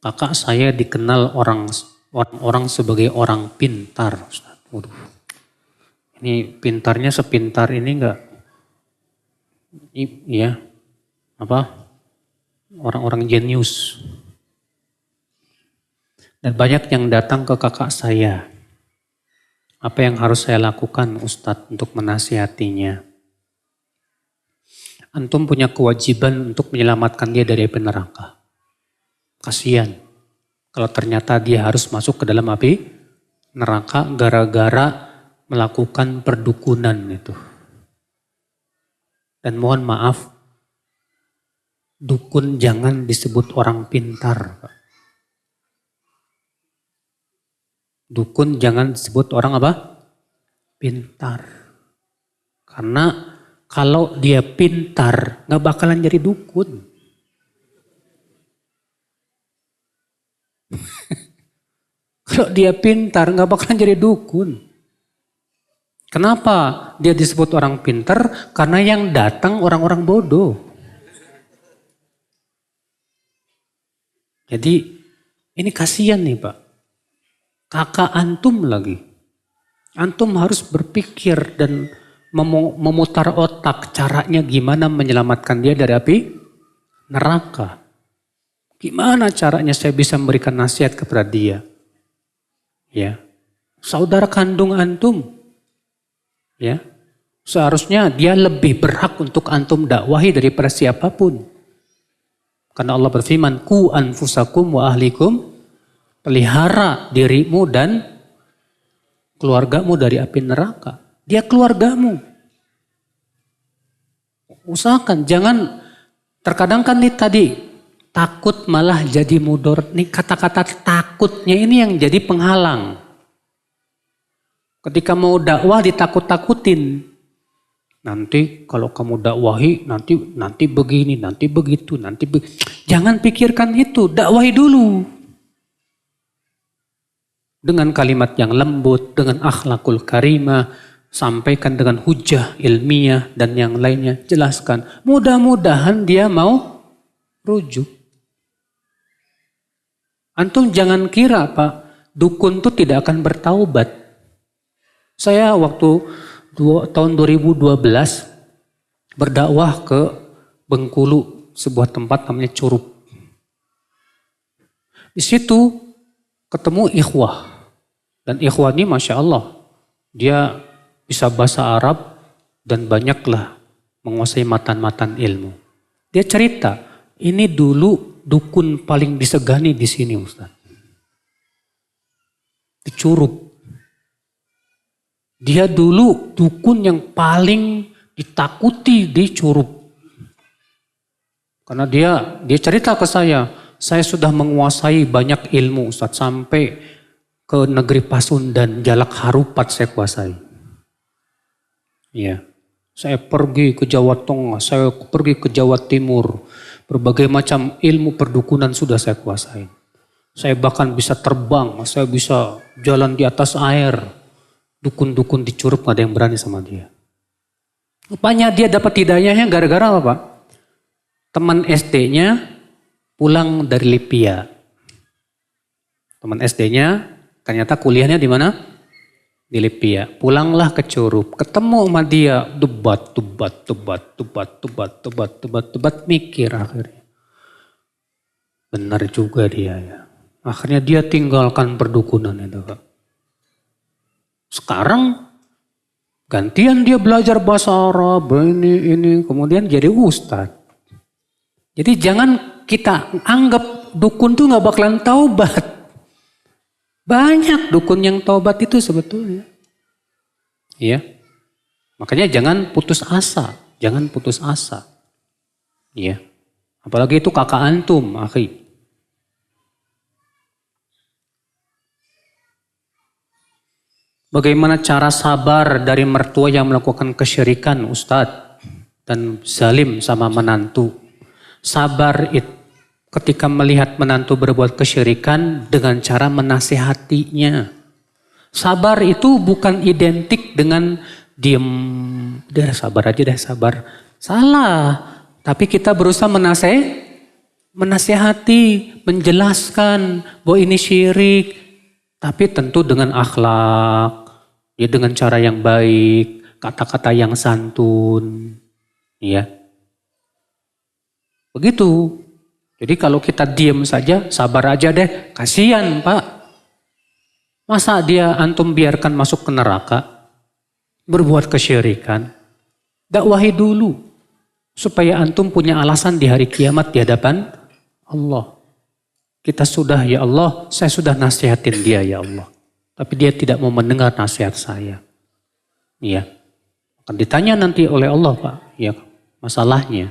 Speaker 2: Kakak saya dikenal orang-orang sebagai orang pintar. Ustaz. Ini pintarnya sepintar ini enggak? Ya, orang-orang jenius. Dan banyak yang datang ke kakak saya. Apa yang harus saya lakukan Ustadz untuk menasihatinya? Antum punya kewajiban untuk menyelamatkan dia dari api neraka. Kasihan kalau ternyata dia harus masuk ke dalam api neraka gara-gara melakukan perdukunan itu. Dan mohon maaf, dukun jangan disebut orang pintar. Dukun jangan disebut orang apa? Pintar. Karena kalau dia pintar gak bakalan jadi dukun. Kalau dia pintar gak bakalan jadi dukun. Kenapa dia disebut orang pintar? Karena yang datang orang-orang bodoh. Jadi ini kasihan nih Pak. Kakak antum lagi. Antum harus berpikir dan memutar otak caranya gimana menyelamatkan dia dari api neraka. Gimana caranya saya bisa memberikan nasihat kepada dia? Ya, saudara kandung antum. Ya, seharusnya dia lebih berhak untuk antum dakwahi daripada siapapun. Karena Allah berfirman, "Qu anfusakum wa ahlikum", pelihara dirimu dan keluargamu dari api neraka. Dia keluargamu. Usahakan jangan, terkadang kan tadi takut malah jadi mudor. Nih kata-kata takutnya ini yang jadi penghalang. Ketika mau dakwah ditakut-takutin. Nanti kalau kamu dakwahi nanti begini, nanti begitu, Jangan pikirkan itu, dakwahi dulu. Dengan kalimat yang lembut, dengan akhlakul karimah, sampaikan dengan hujah ilmiah dan yang lainnya, jelaskan. Mudah-mudahan dia mau rujuk. Antum jangan kira Pak, dukun itu tidak akan bertaubat. Saya waktu tahun 2012 berdakwah ke Bengkulu, sebuah tempat namanya Curup. Di situ ketemu ikhwah. Dan ikhwah ini Masya Allah, dia bisa bahasa Arab dan banyaklah menguasai matan-matan ilmu. Dia cerita, ini dulu dukun paling disegani di sini Ustaz. Di Curup. Dia dulu dukun yang paling ditakuti di Curup. Karena dia cerita ke saya sudah menguasai banyak ilmu Ustaz, sampai ke negeri Pasundan, Jalak Harupat saya kuasai. Iya. Saya pergi ke Jawa Tengah, saya pergi ke Jawa Timur. Berbagai macam ilmu perdukunan sudah saya kuasai. Saya bahkan bisa terbang, saya bisa jalan di atas air. Dukun-dukun di Curup gak ada yang berani sama dia. Rupanya dia dapat hidayahnya gara-gara apa Pak? Teman SD-nya pulang dari Libya. Teman SD-nya ternyata kuliahnya di mana? di Lipia. Pulanglah ke Curup, ketemu sama dia, debat, mikir akhirnya. Benar juga dia ya. Akhirnya dia tinggalkan perdukunan itu, Pak. Sekarang gantian dia belajar bahasa Arab, ini, kemudian jadi ustadz. Jadi jangan kita anggap dukun tuh gak bakalan taubat. Banyak dukun yang taubat itu sebetulnya. Iya. Makanya jangan putus asa. Jangan putus asa. Iya. Apalagi itu kakak antum, akhi. Bagaimana cara sabar dari mertua yang melakukan kesyirikan, Ustadz? Dan zalim sama menantu. Sabar itu ketika melihat menantu berbuat kesyirikan dengan cara menasihatinya. Sabar itu bukan identik dengan diem, udah sabar aja deh sabar. Salah, tapi kita berusaha menasihati, menjelaskan bahwa ini syirik. Tapi tentu dengan akhlak, ya dengan cara yang baik, kata-kata yang santun. Ya. Begitu. Jadi kalau kita diam saja, sabar aja deh, kasihan Pak. Masa dia antum biarkan masuk ke neraka, berbuat kesyirikan. Dakwahi dulu, supaya antum punya alasan di hari kiamat di hadapan Allah. Kita sudah, ya Allah, saya sudah nasihatin dia ya Allah. Tapi dia tidak mau mendengar nasihat saya. Iya. Akan ditanya nanti oleh Allah Pak, ya masalahnya.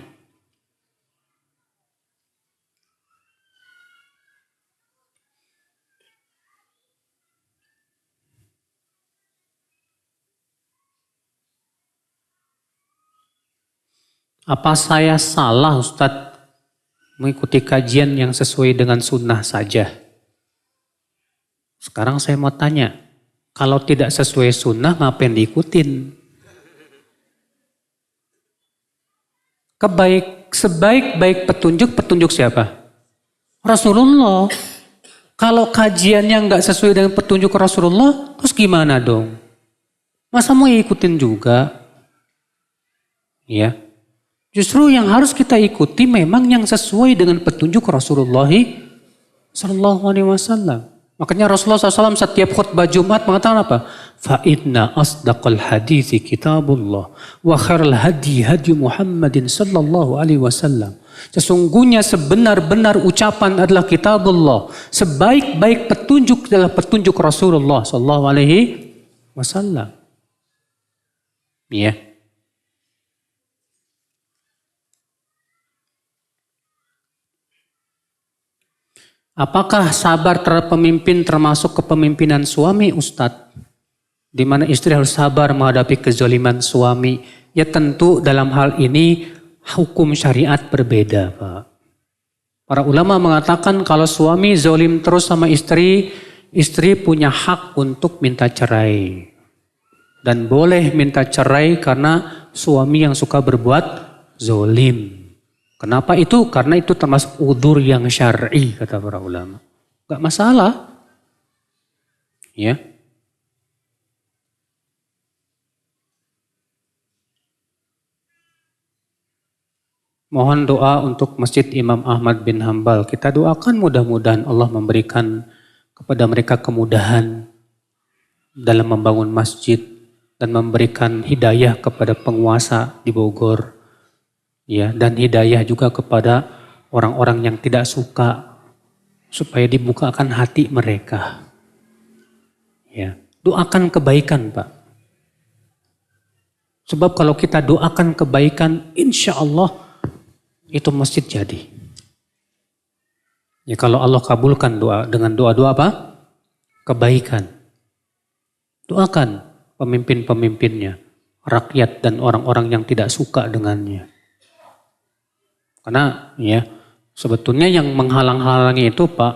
Speaker 2: Apa saya salah Ustadz mengikuti kajian yang sesuai dengan sunnah saja? Sekarang saya mau tanya, kalau tidak sesuai sunnah ngapain diikutin? Sebaik-baik petunjuk siapa? Rasulullah. Kalau kajiannya nggak sesuai dengan petunjuk Rasulullah, terus gimana dong? Masa mau ikutin juga? Ya. Justru yang harus kita ikuti memang yang sesuai dengan petunjuk Rasulullah SAW. Makanya Rasulullah SAW setiap khutbah Jumat mengatakan apa? Fa inna asdaqal hadithi kitabullah wa khairal hadi Muhammadin sallallahu alaihi wasallam. Sesungguhnya sebenar-benar ucapan adalah kitabullah. Sebaik-baik petunjuk adalah petunjuk Rasulullah sallallahu alaihi wasallam. Ya. Apakah sabar terhadap pemimpin termasuk kepemimpinan suami Ustadz? Di mana istri harus sabar menghadapi kezaliman suami. Ya tentu dalam hal ini hukum syariat berbeda Pak. Para ulama mengatakan kalau suami zalim terus sama istri, istri punya hak untuk minta cerai. Dan boleh minta cerai karena suami yang suka berbuat zalim. Kenapa itu? Karena itu termasuk udzur yang syar'i kata para ulama. Gak masalah. Ya. Mohon doa untuk Masjid Imam Ahmad bin Hambal. Kita doakan mudah-mudahan Allah memberikan kepada mereka kemudahan dalam membangun masjid dan memberikan hidayah kepada penguasa di Bogor. Ya, dan hidayah juga kepada orang-orang yang tidak suka supaya dibukakan hati mereka. Ya, doakan kebaikan, Pak. Sebab kalau kita doakan kebaikan, insya Allah itu masjid jadi. Ya, kalau Allah kabulkan doa dengan doa-doa apa? Kebaikan. Doakan pemimpin-pemimpinnya, rakyat dan orang-orang yang tidak suka dengannya. Karena ya sebetulnya yang menghalang-halangi itu Pak,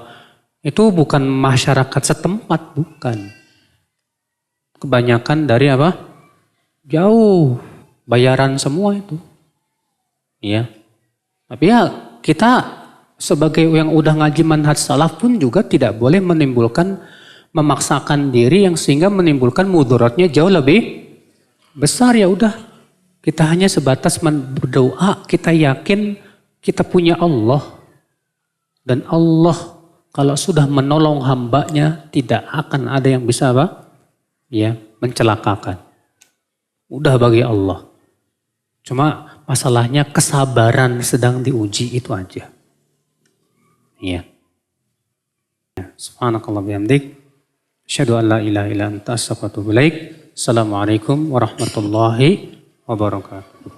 Speaker 2: itu bukan masyarakat setempat, bukan. Kebanyakan dari apa? Jauh, bayaran semua itu. Ya. Tapi ya kita sebagai yang udah ngaji manhaj salaf pun juga tidak boleh menimbulkan memaksakan diri yang sehingga menimbulkan mudaratnya jauh lebih besar. Ya udah, kita hanya sebatas berdoa, kita yakin kita punya Allah. Dan Allah kalau sudah menolong hambanya tidak akan ada yang bisa apa? Ya, mencelakakan. Mudah bagi Allah. Cuma masalahnya kesabaran sedang diuji, itu aja. Iya. Subhanakallah bihamdik. Asyhadu an la ilaha illa anta astaghfiruka wa atubu ilaik. Assalamualaikum warahmatullahi wabarakatuh.